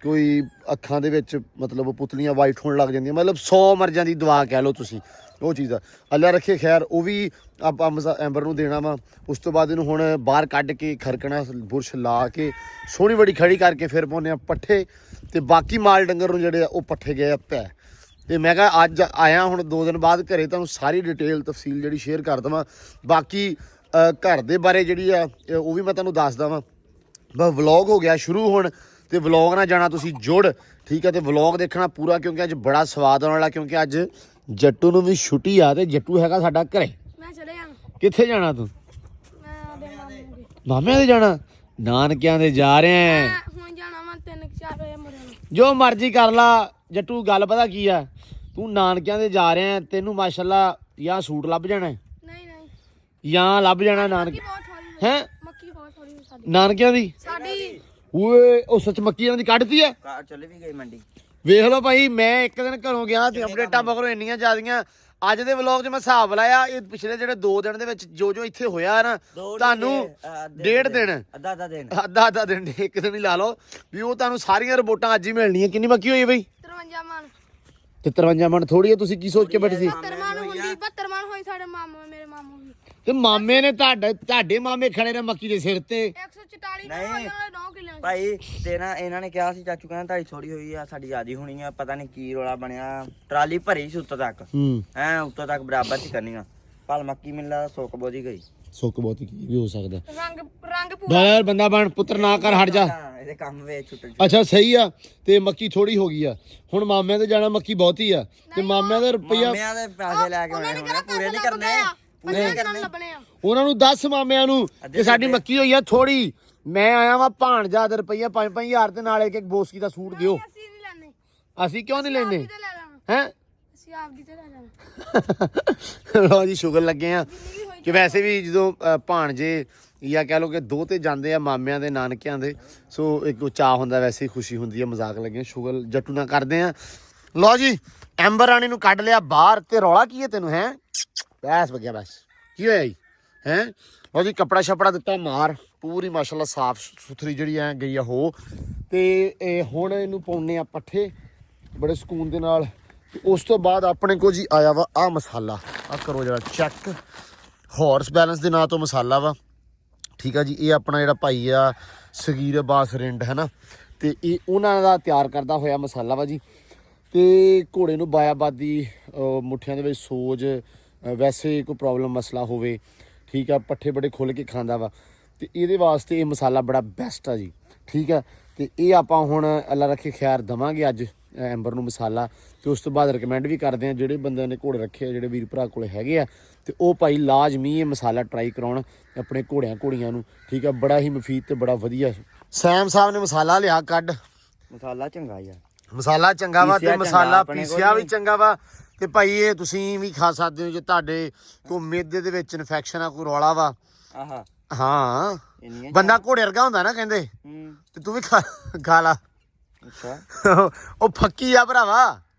ਕੋਈ ਅੱਖਾਂ ਦੇ ਵਿੱਚ ਮਤਲਬ ਪੁਤਲੀਆਂ ਵਾਈਟ ਹੋਣ ਲੱਗ ਜਾਂਦੀਆਂ ਮਤਲਬ 100 ਮਰਜ਼ਾਂ ਦੀ ਦਵਾ ਕਹਿ ਲਓ ਤੁਸੀਂ ਉਹ ਚੀਜ਼ ਆ ਅੱਲਾ ਰੱਖੇ ਖੈਰ ਉਹ ਵੀ ਆਪਾਂ ਐਂਬਰ ਨੂੰ ਦੇਣਾ ਵਾ ਉਸ ਤੋਂ ਬਾਅਦ ਇਹਨੂੰ ਹੁਣ ਬਾਹਰ ਕੱਢ ਕੇ ਖਰਕਣਾ ਬੁਰਸ਼ ਲਾ ਕੇ ਸੋਹਣੀ ਬੜੀ ਖੜੀ ਕਰਕੇ ਫਿਰ ਪਾਉਂਦੇ ਆ ਪੱਠੇ ਤੇ ਬਾਕੀ ਮਾਲ ਡੰਗਰ ਨੂੰ ਜਿਹੜੇ ਆ ਉਹ ਪੱਠੇ ਗਏ ਪੈ ਤੇ ਮੈਂ ਕਿਹਾ ਅੱਜ ਆਇਆ ਹੁਣ 2 ਦਿਨ ਬਾਅਦ ਘਰੇ ਤੁਹਾਨੂੰ ਸਾਰੀ ਡਿਟੇਲ ਤਫਸੀਲ ਜਿਹੜੀ ਸ਼ੇਅਰ ਕਰ ਦੇਵਾਂ ਬਾਕੀ ਘਰ ਦੇ ਬਾਰੇ ਜਿਹੜੀ ਆ ਉਹ ਵੀ ਮੈਂ ਤੁਹਾਨੂੰ ਦੱਸ ਦੇਵਾਂ ਬਸ ਵਲੌਗ ਹੋ ਗਿਆ ਸ਼ੁਰੂ ਹੁਣ ਤੇ ਵਲੌਗ ਨਾਲ ਜਾਣਾ ਤੁਸੀਂ ਜੁੜ ਠੀਕ ਹੈ ਤੇ ਵਲੌਗ ਦੇਖਣਾ ਪੂਰਾ ਕਿਉਂਕਿ ਅੱਜ ਬੜਾ ਸਵਾਦ ਆਉਣ ਵਾਲਾ ਕਿਉਂਕਿ ਅੱਜ ਜੱਟੂ ਨੂੰ ਵੀ ਛੁੱਟੀ ਆ ਤੇ ਜੱਟੂ ਹੈਗਾ ਸਾਡਾ ਘਰੇ ਮੈਂ ਚਲੇ ਜਾਣਾ ਕਿੱਥੇ ਜਾਣਾ ਤੂੰ ਮੈਂ ਆਦੇ ਮਾਮੂ ਦੇ ਮਾਮਿਆਂ ਦੇ ਜਾਣਾ ਨਾਨਕਿਆਂ ਦੇ ਜਾ ਰਹੇ ਆ ਹੁਣ ਜਾਣਾ ਮੈਂ 3-4 ਵਜੇ ਮੁੜਿਆ ਨੂੰ ਜੋ ਮਰਜ਼ੀ ਕਰ ਲਾ ਜੱਟੂ ਗੱਲ ਪਤਾ ਕੀ ਆ ਤੂੰ ਨਾਨਕਿਆਂ ਦੇ ਜਾ ਰਿਹਾ ਤੈਨੂੰ ਮਾਸ਼ਾਅੱਲਾ ਜਾਂ ਸੂਟ ਲੱਭ ਜਾਣਾ ਨਹੀਂ ਜਾਂ ਲੱਭ ਜਾਣਾ ਨਾਨਕ ਹੈ ਮੱਕੀ ਬਹੁਤ ਥੋੜੀ ਸਾਡੀ ਨਾਨਕਿਆਂ ਦੀ ਸਾਡੀ ਓਏ ਉਹ ਸੱਚ ਮੱਕੀ ਇਹਨਾਂ ਦੀ ਕੱਢਤੀ ਆ ਕਾਰ ਚੱਲੇ ਵੀ ਗਈ ਮੰਡੀ ਵੇਖ ਲਓ ਭਾਈ ਮੈਂ ਇੱਕ ਦਿਨ ਘਰੋਂ ਗਿਆ ਤੇ ਅਪਡੇਟਾਂ ਮਗਰੋਂ ਇੰਨੀਆਂ ਜ਼ਿਆਦੀਆਂ ਅੱਜ ਦੇ ਵਲੌਗ 'ਚ ਮੈਂ ਹਿਸਾਬ ਲਾਇਆ ਇਹ ਪਿਛਲੇ ਜਿਹੜੇ 2 ਦਿਨ ਦੇ ਵਿੱਚ ਜੋ ਇੱਥੇ ਹੋਇਆ ਨਾ ਤੁਹਾਨੂੰ 1.5 ਦਿਨ ਅੱਧਾ ਦਿਨ ਇੱਕ ਦਿਨ ਹੀ ਲਾ ਲਓ ਵੀ ਉਹ ਤੁਹਾਨੂੰ ਸਾਰੀਆਂ ਰਿਪੋਰਟਾਂ ਅੱਜ ਹੀ ਮਿਲਣੀਆਂ ਕਿੰਨੀ ਮੱਕੀ ਹੋਈ ਬਈ 53 ਮਣ ਤੇ 53 ਮਣ ਥੋੜੀ ਆ ਤੁਸੀਂ ਕੀ ਸੋਚ ਕੇ ਬੈਠੇ ਸੀ 72 ਮਣ ਹੁੰਦੀ 72 ਮਣ ਹੋਈ ਸਾਡੇ ਮਾਮੂ ਮੇਰੇ ਮਾਮੂ ਵੀ ਤੇ ਮਾਮੇ ਨੇ ਤੁਹਾਡੇ ਮਾਮੇ ਖੜੇ ਨੇ ਮੱਕੀ ਦੇ ਸਿਰ ਤੇ 144 ਨਹੀਂ। 9 ਕਿੱਲੇ ਭਾਈ ਤੇ ਨਾ ਇਹਨਾਂ ਨੇ ਕਿਹਾ ਸੀ ਚਾਚੂ ਕਹਿੰਦਾ ਤੁਹਾਡੀ ਥੋੜੀ ਹੋਈ ਆ ਸਾਡੀ ਜ਼ਿਆਦੀ ਹੋਣੀ ਆ ਪਤਾ ਨਹੀਂ ਕੀ ਰੋਲਾ ਬਣਿਆ ਟਰਾਲੀ ਭਰੀ ਸੀ ਉੱਤੋਂ ਤੱਕ ਐ ਉੱਤੋਂ ਤੱਕ ਬਰਾਬਰ ਸੀ ਕਰਨੀ ਆ ਪਰ ਮੱਕੀ ਮਿਲਦਾ ਸੁੱਕ ਬੋਦੀ ਗਈ ਸੁੱਕ ਬਹੁਤ ਕੀ ਵੀ ਹੋ ਸਕਦਾ ਰੰਗ ਪੂਰਾ ਯਾਰ ਬੰਦਾ ਬਣ ਪੁੱਤਰ ਨਾ ਕਰ ਹਟ ਜਾ ਹਾਂ, ਇਹਦੇ ਕੰਮ ਵੇ ਛੁੱਟ ਅੱਛਾ ਸਹੀ ਆ ਤੇ ਮੱਕੀ ਥੋੜੀ ਹੋ ਗਈ ਆ ਹੁਣ ਮਾਮਿਆਂ ਤੇ ਜਾਣਾ ਮੱਕੀ ਬਹੁਤੀ ਆ ਤੇ ਮਾਮਿਆਂ ਦਾ ਰੁਪਈਆ ਮਾਮਿਆਂ ਦੇ ਪੈਸੇ ਲੈ ਕੇ ਆਉਣੇ ਹੁਣ ਪੂਰੇ ਨਹੀਂ ਕਰਨੇ ਪੂਰੇ ਨਹੀਂ ਕਰਨੇ ਲੱਭਣੇ ਆ ਉਹਨਾਂ ਨੂੰ 10 ਮਾਮਿਆਂ ਨੂੰ ਕਿ ਸਾਡੀ ਮੱਕੀ ਹੋਈ ਆ ਥੋੜੀ ਮੈਂ ਆਇਆ ਵਾਂ ਭਾਣਜਾ ਦੇ ਰੁਪਈਆ 5-5000 ਤੇ ਨਾਲ ਇੱਕ ਬੋਸਕੀ ਦਾ ਸੂਟ ਦਿਓ ਅਸੀਂ ਨਹੀਂ ਲੈਣੇ ਅਸੀਂ ਕਿਉਂ ਨਹੀਂ ਲੈਨੇ ਤੇ ਲੈ ਲੈਣਾ ਹੈ ਅਸੀਂ ਆਪ ਦੀ ਤੇ ਲੈ ਲੈਣਾ ਲੋ ਜੀ ਸ਼ੁਗਰ ਲੱਗੇ ਆ ਕਿ ਵੈਸੇ ਵੀ ਜਦੋਂ ਭਾਣਜੇ ਜਾਂ ਕਹਿ ਲੋ ਕਿ ਦੋ ਤੇ ਜਾਂਦੇ ਆ ਮਾਮਿਆਂ ਦੇ ਨਾਨਕਿਆਂ ਦੇ ਸੋ ਇੱਕ ਚਾਹ ਹੁੰਦਾ ਵੈਸੇ ਹੀ ਖੁਸ਼ੀ ਹੁੰਦੀ ਆ ਮਜ਼ਾਕ ਲੱਗੇ ਸ਼ੁਗਰ ਜੱਟੂ ਨਾਲ ਕਰਦੇ ਆ ਲੋ ਜੀ ਐਂਬਰ ਰਾਣੀ ਨੂੰ ਕੱਢ ਲਿਆ ਬਾਹਰ ਤੇ ਰੌਲਾ ਕੀ ਹੈ ਤੈਨੂੰ ਹੈ ਬੈਸ ਵਗਿਆ ਬਸ ਕੀ ਹੋਇਆ ਜੀ ਹੈ ਲੋ ਜੀ ਕੱਪੜਾ ਛਪੜਾ ਦਿੱਤਾ ਮਾਰ ਪੂਰੀ ਮਾਸ਼ਾਅੱਲਾ ਸਾਫ ਸੁਥਰੀ ਜਿਹੜੀ ਐ ਗਈ ਆ ਹੋ ਤੇ ਇਹ ਹੁਣ ਇਹਨੂੰ ਪਾਉਣੇ ਆ ਪੱਠੇ ਬੜੇ ਸਕੂਨ ਦੇ ਨਾਲ ਤੇ ਉਸ ਤੋਂ ਬਾਅਦ ਆਪਣੇ ਕੋਲ ਜੀ ਆਇਆ ਵਾ ਆ ਮਸਾਲਾ ਆ ਕਰੋ ਜਰਾ ਚੈੱਕ ਹਾਰਸ ਬੈਲੈਂਸ ਦੇ ਨਾਂ ਤੋਂ ਮਸਾਲਾ ਵਾ ਠੀਕ ਆ ਜੀ ਇਹ ਆਪਣਾ ਜਿਹੜਾ ਭਾਈ ਆ ਸਗੀਰ ਅਬਾਸ ਰਿੰਡ ਹੈ ਨਾ ਤੇ ਇਹ ਉਹਨਾਂ ਦਾ ਤਿਆਰ ਕਰਦਾ ਹੋਇਆ ਮਸਾਲਾ ਵਾ ਜੀ ਤੇ ਘੋੜੇ ਨੂੰ ਬਾਇਆਬਾਦੀ ਮੁੱਠਿਆਂ ਦੇ ਵਿੱਚ ਸੋਜ ਵੈਸੇ ਕੋਈ ਪ੍ਰੋਬਲਮ ਮਸਲਾ ਹੋਵੇ ਠੀਕ ਆ ਪੱਠੇ ਬੜੇ ਖੁੱਲ੍ਹ ਕੇ ਖਾਂਦਾ ਵਾ ਤੇ ਇਹਦੇ ਵਾਸਤੇ ਇਹ ਮਸਾਲਾ ਬੜਾ ਬੈਸਟ ਆ ਜੀ ਠੀਕ ਆ ਤੇ ਇਹ ਆਪਾਂ ਹੁਣ ਅੱਲਾ ਰੱਖੇ ਖੈਰ ਦਵਾਂਗੇ ਅੱਜ ਐਂਬਰ ਨੂੰ ਮਸਾਲਾ ਤੇ ਉਸ ਤੋਂ ਬਾਅਦ ਰਿਕਮੈਂਡ ਵੀ ਕਰਦੇ ਆ ਜਿਹੜੇ ਬੰਦਿਆਂ ਨੇ ਘੋੜੇ ਰੱਖੇ ਆ ਜਿਹੜੇ ਵੀਰ ਭਰਾ ਕੋਲੇ ਹੈਗੇ ਆ ਤੇ ਉਹ ਭਾਈ ਲਾਜ਼ਮੀ ਇਹ ਮਸਾਲਾ ਟਰਾਈ ਕਰਾਉਣ ਆਪਣੇ ਘੋੜਿਆਂ ਨੂੰ ਠੀਕ ਆ ਬੜਾ ਹੀ ਮਫੀਦ ਤੇ ਬੜਾ ਵਧੀਆ ਸੈਮ ਸਾਹਿਬ ਨੇ ਮਸਾਲਾ ਲਿਆ ਕੱਢ ਮਸਾਲਾ ਚੰਗਾ ਯਾਰ ਮਸਾਲਾ ਚੰਗਾ ਵਾ ਤੇ ਪੀਸਿਆ ਮਸਾਲਾ ਚੰਗਾ, ਆਪਣੇ ਪੀਸਿਆ ਕੋਲ ਵੀ ਵੀ। ਚੰਗਾ ਵਾ ਤੇ ਭਾਈ ਇਹ ਤੁਸੀਂ ਵੀ ਖਾ ਸਕਦੇ ਹੋ ਜੇ ਤੁਹਾਡੇ ਕੋਈ ਮਿਹਦੇ ਦੇ ਵਿੱਚ ਇਨਫੈਕਸ਼ਨ ਆ ਕੋਈ ਰੌਲਾ ਵਾ ਆਹਾ ਹਾਂ ਇੰਨੀਆਂ ਬੰਦਾ ਘੋੜੇ ਵਰਗਾ ਹੁੰਦਾ ਨਾ ਕਹਿੰਦੇ ਤੇ ਤੂੰ ਵੀ ਖਾ ਲਾ ਅੱਛਾ ਉਹ ਫੱਕੀ ਆ ਭਰਾਵਾ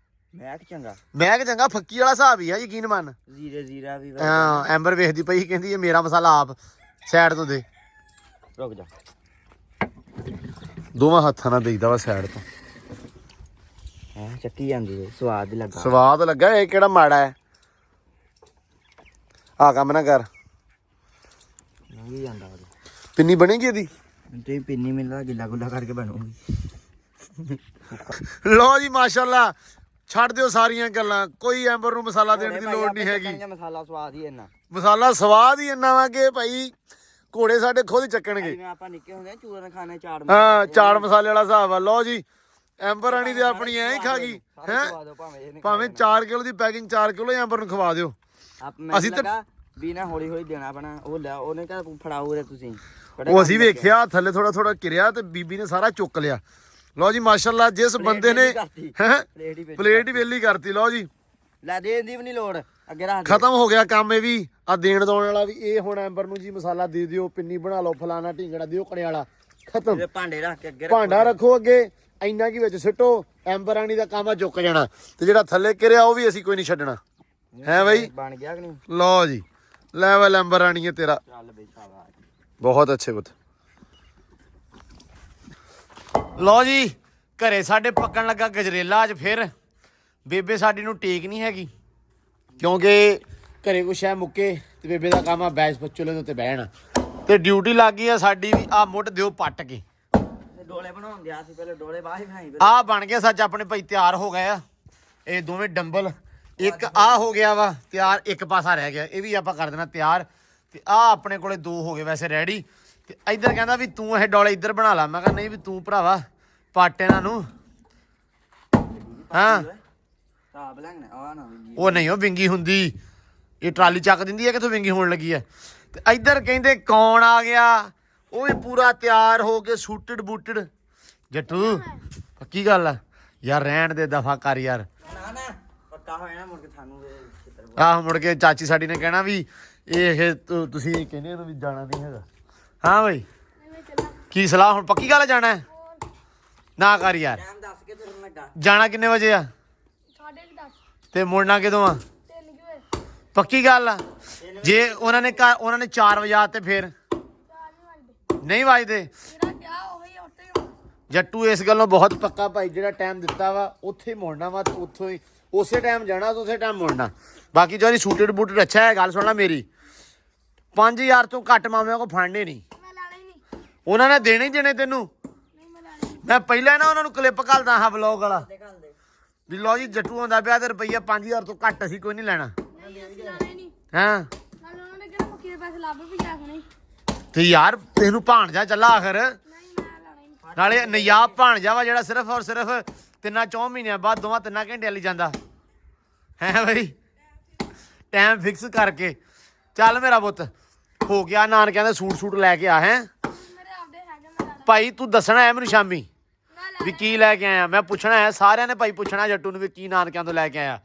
ਮੈਂ ਕਿ ਚੰਗਾ ਮੈਂ ਕਿ ਚੰਗਾ ਫੱਕੀ ਵਾਲਾ ਹਿਸਾਬ ਹੀ ਆ ਯਕੀਨ ਮੰਨ ਜ਼ੀਰਾ ਵੀ ਹਾਂ ਐਂਬਰ ਵੇਖਦੀ ਪਈ ਕਹਿੰਦੀ ਇਹ ਮੇਰਾ ਮਸਾਲਾ ਆਪ ਸਾਈਡ ਤੋਂ ਦੇ ਰੁਕ ਜਾ ਦੋਵਾਂ ਹੱਥਾਂ ਨਾਲ ਦੇਈਦਾ ਵਾ ਸਾਈਡ ਤੋਂ ਹਾਂ ਚੱਕੀ ਜਾਂਦੀ ਏ ਸਵਾਦ ਹੀ ਲੱਗਾ ਸਵਾਦ ਲੱਗਾ ਇਹ ਕਿਹੜਾ ਮਾੜਾ ਹੈ ਆ ਕੰਮ ਨਾ ਕਰ ਨਹੀਂ ਜਾਂਦਾ ਉਹ ਪਿੰਨੀ ਬਣੇਗੀ ਇਹਦੀ ਤੇ ਪਿੰਨੀ ਮਿਲਦਾ ਗਿੱਲਾ ਗੁੱਲਾ ਕਰਕੇ ਬਣੂਗੀ ਲੋ ਜੀ ਮਾਸ਼ਾਅੱਲਾ ਛੱਡ ਦਿਓ ਸਾਰੀਆਂ ਗੱਲਾਂ ਕੋਈ ਐਂਬਰ ਨੂੰ ਮਸਾਲਾ ਦੇਣ ਦੀ ਲੋੜ ਨਹੀਂ ਹੈਗੀ ਮਸਾਲਾ ਸਵਾਦ ਹੀ ਇੰਨਾ ਮਸਾਲਾ ਸਵਾਦ ਹੀ ਇੰਨਾ ਵਾ ਕਿ ਭਾਈ ਘੋੜੇ ਸਾਡੇ ਖੁਦ ਹੀ ਚੱਕਣਗੇ ਜਿਵੇਂ ਆਪਾਂ ਨਿੱਕੇ ਹੁੰਦੇ ਆ ਚੂਰਨ ਖਾਣੇ ਚਾੜ ਹਾਂ ਚਾੜ ਮਸਾਲੇ ਵਾਲਾ ਹਿਸਾਬ ਆ ਲੋ ਜੀ ਐਂਬਰ ਰਾਣੀ ਤੇ ਆਪਣੀ ਐਂ ਹੀ ਖਾ ਗਈ ਹੈ ਭਾਵੇਂ 4 ਕਿਲੋ ਦੀ ਪੈਕਿੰਗ 4 ਕਿਲੋ ਐਂਬਰ ਨੂੰ ਖਵਾ ਦਿਓ ਅਸੀਂ ਤਾਂ ਵੀ ਨਾ ਹੌਲੀ ਹੌਲੀ ਦੇਣਾ ਪੈਣਾ ਉਹ ਲੈ ਉਹਨੇ ਕਹਾ ਫੜਾਓ ਰੇ ਤੁਸੀਂ ਉਹ ਅਸੀਂ ਵੇਖਿਆ ਥੱਲੇ ਥੋੜਾ ਥੋੜਾ ਕਿਰਿਆ ਤੇ ਬੀਬੀ ਨੇ ਸਾਰਾ ਚੁੱਕ ਲਿਆ ਲਓ ਜੀ ਮਾਸ਼ਾਅੱਲਾ ਜਿਸ ਬੰਦੇ ਨੇ ਪਲੇਟ ਹੀ ਵੇਲੀ ਕਰਤੀ ਲਓ ਜੀ ਲੈ ਦੇਣ ਦੀ ਵੀ ਨਹੀਂ ਲੋੜ ਅੱਗੇ ਰੱਖ ਖਤਮ ਹੋ ਗਿਆ ਕੰਮ ਇਹ ਵੀ ਆ ਦੇਣ ਦੋਣ ਵਾਲਾ ਵੀ ਇਹ ਹੁਣ ਐਂਬਰ ਨੂੰ ਜੀ ਮਸਾਲਾ ਦੇ ਦਿਓ ਪਿੰਨੀ ਬਣਾ ਲਓ ਫਲਾਣਾ ਢੀਂਗੜਾ ਦਿਓ ਕੜੇ ਵਾਲਾ ਖਤਮ ਦੇ ਭਾਂਡੇ ਰੱਖ ਕੇ ਅੱਗੇ ਭਾਂਡਾ ਰੱਖੋ ਅੱਗੇ ਇੰਨਾ ਕੀ ਵਿੱਚ ਸਿੱਟੋ ਐਂਬਰ ਰਾਣੀ ਦਾ ਕੰਮ ਆ ਚੁੱਕ ਜਾਣਾ ਤੇ ਜਿਹੜਾ ਥੱਲੇ ਕਿਰਿਆ ਉਹ ਵੀ ਅਸੀਂ ਕੋਈ ਨਹੀਂ ਛੱਡਣਾ ਹੈ ਬਾਈ ਬਣ ਗਿਆ ਕਿ ਨਹੀਂ ਲਓ ਜੀ ਲੈਵਲ ਐਂਬਰ ਰਾਣੀ ਹੈ ਤੇਰਾ ਚੱਲ ਬਈ ਸ਼ਾਬਾਸ਼ ਬਹੁਤ ਅੱਛੇ ਪੁੱਤ ਲਓ ਜੀ ਘਰੇ ਸਾਡੇ ਪੱਕਣ ਲੱਗਾ ਗਜਰੇਲਾ ਅੱਜ ਫਿਰ ਬੇਬੇ ਸਾਡੀ ਨੂੰ ਟੇਕ ਨਹੀਂ ਹੈਗੀ ਕਿਉਂਕਿ ਘਰੇ ਕੁਛ ਹੈ ਮੁੱਕੇ ਤੇ ਬੇਬੇ ਦਾ ਕੰਮ ਆ ਬੈਸ ਪਚੋਲੇ ਦੇ ਉੱਤੇ ਬਹਿਣਾ ਤੇ ਡਿਊਟੀ ਲੱਗ ਗਈ ਆ ਸਾਡੀ ਵੀ ਆ ਮੁੱਢ ਦਿਓ ਪੱਟ ਕੇ ਡੋਲੇ ਬਣਾਉਣ ਦਿਆ ਸੀ ਪਹਿਲੇ ਡੋਲੇ ਬਾਹਰ ਹੀ ਬਣਾਈ ਆ ਬਣ ਗਿਆ ਸੱਚ ਆਪਣੇ ਭਾਈ ਤਿਆਰ ਹੋ ਗਏ ਆ ਇਹ ਦੋਵੇਂ ਡੰਬਲ ਇੱਕ ਆ ਹੋ ਗਿਆ ਵਾ ਤਿਆਰ ਇੱਕ ਪਾਸਾ ਰਹਿ ਗਿਆ ਇਹ ਵੀ ਆਪਾਂ ਕਰ ਦੇਣਾ ਤਿਆਰ ਤੇ ਆ ਆਪਣੇ ਕੋਲੇ 2 ਹੋ ਗਏ ਵੈਸੇ ਰੈਡੀ ਤੇ ਇੱਧਰ ਕਹਿੰਦਾ ਵੀ ਤੂੰ ਇਹ ਡੋਲੇ ਇੱਧਰ ਬਣਾ ਲਾ ਮੈਂ ਕਿਹਾ ਨਹੀਂ ਵੀ ਤੂੰ ਭਰਾਵਾ ਪੱਟ ਇਹਨਾਂ ਨੂੰ ਹਾਂ ਤਾਬ ਲੈਣਾ ਆ ਨਾ ਉਹ ਨਹੀਂ ਉਹ ਵਿੰਗੀ ਹੁੰਦੀ ਇਹ ਟਰਾਲੀ ਚੱਕ ਦਿੰਦੀ ਹੈ ਕਿਥੋਂ ਵਿੰਗੀ ਹੋਣ ਲੱਗੀ ਹੈ ਤੇ ਇੱਧਰ ਕਹਿੰਦੇ ਕੌਣ ਆ ਗਿਆ ਉਹ ਵੀ ਪੂਰਾ ਤਿਆਰ ਹੋ ਕੇ ਸੂਟਡ ਬੂਟਡ ਜੱਟੂ ਪੱਕੀ ਗੱਲ ਆ ਯਾਰ ਰਹਿਣ ਦੇ ਦਫਾ ਕਰ ਯਾਰ ਨਾ ਨਾ ਪੱਕਾ ਹੋਇਆ ਨਾ ਮੁੜ ਕੇ ਤੁਹਾਨੂੰ ਆਹ ਮੁੜ ਕੇ ਚਾਚੀ ਸਾਡੀ ਨੇ ਕਹਿਣਾ ਵੀ ਇਹ ਤੁਸੀਂ ਕਹਿੰਦੇ ਇਹਨੂੰ ਵੀ ਜਾਣਾ ਨਹੀਂ ਹੈਗਾ ਹਾਂ ਬਈ ਕੀ ਸਲਾਹ ਹੁਣ ਪੱਕੀ ਗੱਲ ਜਾਣਾ ਹੈ ਨਾ ਕਰ ਯਾਰ ਟਾਈਮ ਦੱਸ ਕੇ ਤੁਰਨ ਲੱਗਾ ਜਾਣਾ ਕਿੰਨੇ ਵਜੇ ਆ 10:30 ਤੇ ਮੁੜਨਾ ਕਿਦੋਂ ਆ 3 ਵਜੇ ਪੱਕੀ ਗੱਲ ਆ ਜੇ ਉਹਨਾਂ ਨੇ 4 ਵਜੇ ਆ ਤੇ ਫਿਰ 4 ਵਜੇ ਨਹੀਂ ਵੱਜਦੇ ਮੇਰਾ ਕਿਹਾ ਉਹੀ ਉੱਤੇ ਜੱਟੂ ਇਸ ਗੱਲੋਂ ਬਹੁਤ ਪੱਕਾ ਭਾਈ ਜਿਹੜਾ ਟਾਈਮ ਦਿੱਤਾ ਵਾ ਉੱਥੇ ਹੀ ਮੁੜਨਾ ਵਾ ਤੇ ਉੱਥੋਂ ਹੀ ਉਸੇ ਟਾਈਮ ਜਾਣਾ ਤੇ ਉਸੇ ਟਾਈਮ ਮੁੜਨਾ ਬਾਕੀ ਜਿਹੜੀ ਸੂਟਡ ਬੂਟਡ ਅੱਛਾ ਹੈ ਗੱਲ ਸੁਣਨਾ ਮੇਰੀ 5000 ਤੋਂ ਘੱਟ ਮਾਮਿਆਂ ਕੋ ਫੜਨੇ ਨਹੀਂ। ਮੈਂ ਲੈਣਾ ਹੀ ਨਹੀਂ। ਉਹਨਾਂ ਨੇ ਦੇਣੇ ਹੀ ਦੇਣੇ ਤੈਨੂੰ। ਨਹੀਂ ਮੈਂ ਲੈਣਾ ਹੀ ਮੈਂ ਪਹਿਲਾਂ ਨਾ ਉਹਨਾਂ ਨੂੰ ਕਲਿੱਪ ਘੱਲਦਾ ਹਾਂ ਵਲੌਗ ਵਾਲਾ ਵੀ ਲਓ ਜੀ ਜੱਟੂ ਆਉਂਦਾ ਪਿਆ ਤੇ ਰੁਪਈਆ 5000 ਤੋਂ ਘੱਟ ਅਸੀਂ ਕੋਈ ਨਹੀਂ ਲੈਣਾ। ਨਹੀਂ ਅਸੀਂ ਲੈਣਾ ਹੀ ਨਹੀਂ। ਹਾਂ ਨਾਲ ਉਹਨਾਂ ਨੇ ਕਿਹੜਾ ਮੱਕੀ ਦੇ ਪੈਸੇ ਲੱਭ ਵੀ ਜਾ ਹੁਣੇ। ਤੇ ਯਾਰ ਤੈਨੂੰ ਭਾਣਜਾ ਚੱਲਾ ਆਖਰ, ਨਹੀਂ ਮੈਂ ਲੈਣਾ ਹੀ ਨਹੀਂ। ਨਾਲੇ ਨਯਾਬ ਭਾਣਜਾ ਵਾ ਜਿਹੜਾ ਸਿਰਫ ਔਰ ਸਿਰਫ 3-4 ਮਹੀਨਿਆਂ ਬਾਅਦ 2-3 ਘੰਟਿਆਂ ਲਈ ਜਾਂਦਾ ਹੈ ਬਈ, ਟਾਈਮ ਫਿਕਸ ਕਰਕੇ। ਚੱਲ ਮੇਰਾ ਪੁੱਤ ਹੋ ਗਿਆ, ਨਾਨਕਿਆਂ ਦੇ ਸੂਟ ਲੈ ਕੇ ਆ ਹੈ ਮੇਰੇ ਆਪਦੇ ਹੈਗੇ ਮੈਂ ਲੈਣਾ। ਭਾਈ। ਤੂੰ ਦੱਸਣਾ ਹੈ ਮੈਨੂੰ ਸ਼ਾਮੀ ਮੈਂ ਲੈਣਾ ਵੀ ਕੀ ਲੈ ਕੇ ਆਇਆ। ਮੈਂ ਪੁੱਛਣਾ ਹੈ ਸਾਰਿਆਂ ਨੇ ਭਾਈ, ਪੁੱਛਣਾ ਜੱਟੂ ਨੂੰ ਵੀ ਕੀ ਨਾਨਕਿਆਂ ਤੋਂ ਲੈ ਕੇ ਆਇਆ।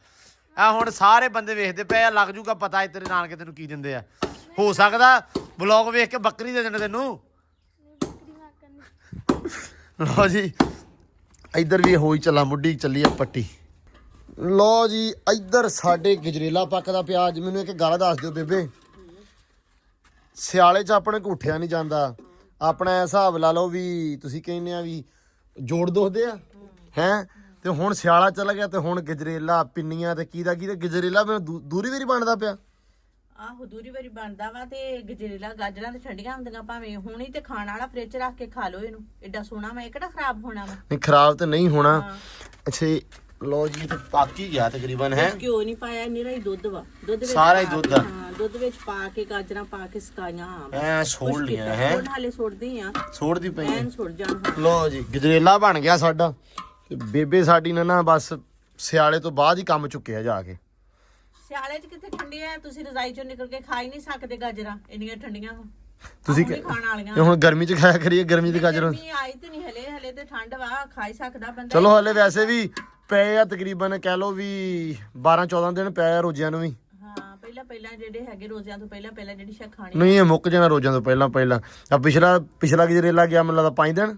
ਆ ਹੁਣ ਸਾਰੇ ਬੰਦੇ ਵੇਖਦੇ ਪਏ ਆ, ਲੱਗ ਜੂਗਾ ਪਤਾ ਤੇਰੇ ਨਾਨਕੇ ਤੈਨੂੰ ਕੀ ਦਿੰਦੇ ਆ। ਹੋ ਸਕਦਾ ਵਲੌਗ ਵੇਖ ਕੇ ਬੱਕਰੀ ਦੇ ਦੇਣ ਤੈਨੂੰ। ਬੱਕਰੀ ਮੈਂ ਕਰਨੀ। ਲਓ ਜੀ ਇੱਧਰ ਵੀ ਹੋਈ ਚੱਲਾ, ਮੁੱਢੀ ਚੱਲੀ ਆ ਪੱਟੀ। ਲਓ ਜੀ ਇੱਧਰ ਸਾਡੇ ਗਜਰੇਲਾ ਪੱਕਦਾ ਪਿਆ। ਅੱਜ ਮੈਨੂੰ ਇੱਕ ਗੱਲ ਦੱਸ ਦਿਓ ਬੇਬੇ, ਸਿਆਲੇ 'ਚ ਆਪਣੇ ਕੋ ਉੱਠਿਆ ਨਹੀਂ ਜਾਂਦਾ। ਆਪਣਾ ਹਿਸਾਬ ਲਾ ਲਓ ਵੀ ਤੁਸੀਂ ਕਹਿੰਦੇ ਆ ਵੀ ਜੋੜ ਦੋਦੇ ਆ ਹੈ, ਤੇ ਹੁਣ ਸਿਆਲਾ ਚੱਲ ਗਿਆ ਤੇ ਹੁਣ ਗਜਰੇਲਾ ਪਿੰਨੀਆਂ ਤੇ ਕੀ ਗਜਰੇਲਾ ਮੈਨੂੰ ਦੂਰੀ ਵਾਰੀ ਬਣਦਾ ਪਿਆ। ਆਹੋ ਦੂਰੀ ਵਾਰੀ ਬਣਦਾ ਵਾ ਤੇ ਗਜਰੇਲਾ ਗਾਜਰਾਂ ਤੇ ਠੰਡੀਆਂ ਹੁੰਦੀਆਂ, ਭਾਵੇਂ ਹੁਣੀ ਤੇ ਖਾਣ ਵਾਲਾ ਫ੍ਰਿਜ ਰੱਖ ਕੇ ਖਾ ਲਓ ਇਹਨੂੰ। ਐਡਾ ਸੋਹਣਾ ਵਾ, ਇਹ ਕਿਹੜਾ ਖਰਾਬ ਹੋਣਾ ਵਾ। ਨਹੀਂ ਖਰਾਬ ਤੇ ਨਹੀਂ ਹੋਣਾ। ਹਾਂ। ਅੱਛਾ ਲਓ ਜੀ ਤੇ ਪੱਕ ਹੀ ਗਿਆ ਤਕਰੀਬਨ ਹੈ। ਘਿਓ ਨਹੀਂ ਪਾਇਆ, ਨਿਰਾ ਹੀ ਦੁੱਧ ਵਾ। ਦੁੱਧ ਵਿੱਚ ਸਾਰਾ ਹੀ ਪਾ ਦੁੱਧ ਕੇ- ਆ। ਹਾਂ ਦੁੱਧ ਵਿੱਚ ਪਾ ਕੇ ਗਾਜਰਾਂ ਪਾ ਕੇ ਸਕਾਈਆਂ ਐ ਛੋੜ ਲਿਆ ਹੈ, ਹੁਣ ਹਾਲੇ ਸੁੱਟਦੀ ਆ, ਛੋੜਦੀ ਪਈ ਹੈ। ਐਨ ਸੁੱਟ ਜਾਣ ਹੁਣ। ਲਓ ਜੀ ਗਜਰੇਲਾ ਬਣ ਗਿਆ ਸਾਡਾ ਤੇ ਬੇਬੇ ਸਾਡੀ ਨੇ ਨਾ ਬਸ ਸਿਆਲੇ ਤੋਂ ਬਾਅਦ ਹੀ ਕੰਮ ਚੁੱਕਿਆ ਜਾ ਕੇ। ਸਿਆਲੇ 'ਚ ਕਿੱਥੇ ਠੰਡੀ ਆ, ਤੁਸੀਂ ਰਜ਼ਾਈ 'ਚੋਂ ਨਿਕਲ ਕੇ ਖਾ ਹੀ ਨਹੀਂ ਸਕਦੇ ਗਾਜਰਾਂ, ਇੰਨੀਆਂ ਠੰਡੀਆਂ ਵਾ। ਤੁਸੀਂ ਆਹ ਹੁਣ ਹੀ ਖਾਣ ਵਾਲੀਆਂ। ਤੇ ਹੁਣ ਗਰਮੀ 'ਚ ਖਾਇਆ ਕਰੀਏ, ਗਰਮੀ ਦੀ ਗਾਜਰ। ਗਰਮੀ ਆਈ ਤੇ ਨਹੀਂ ਹਲੇ ਤੇ ਠੰਡ ਵਾ, ਖਾ ਹੀ ਸਕਦਾ ਬੰਦਾ। ਚਲੋ ਹਲੇ ਵੈਸੇ ਵੀ ਪਏ ਆ ਤਕਰੀਬਨ ਕਹਿ ਲਓ ਵੀ 12-14 ਦਿਨ ਪਏ ਆ ਰੋਜ਼ਿਆਂ ਨੂੰ ਵੀ। ਹਾਂ ਪਹਿਲਾਂ ਜਿਹੜੇ ਹੈਗੇ ਰੋਜ਼ਿਆਂ ਤੋਂ ਪਹਿਲਾਂ ਜਿਹੜੀ ਸ਼ੈ ਖਾਣੀ ਨਹੀਂ ਇਹ ਮੁੱਕ ਜਾਣਾ ਰੋਜ਼ਿਆਂ ਤੋਂ ਪਹਿਲਾਂ। ਆ ਪਿਛਲਾ ਗਜਰੇਲਾ ਗਿਆ ਮੈਨੂੰ ਲੱਗਦਾ 5 ਦਿਨ,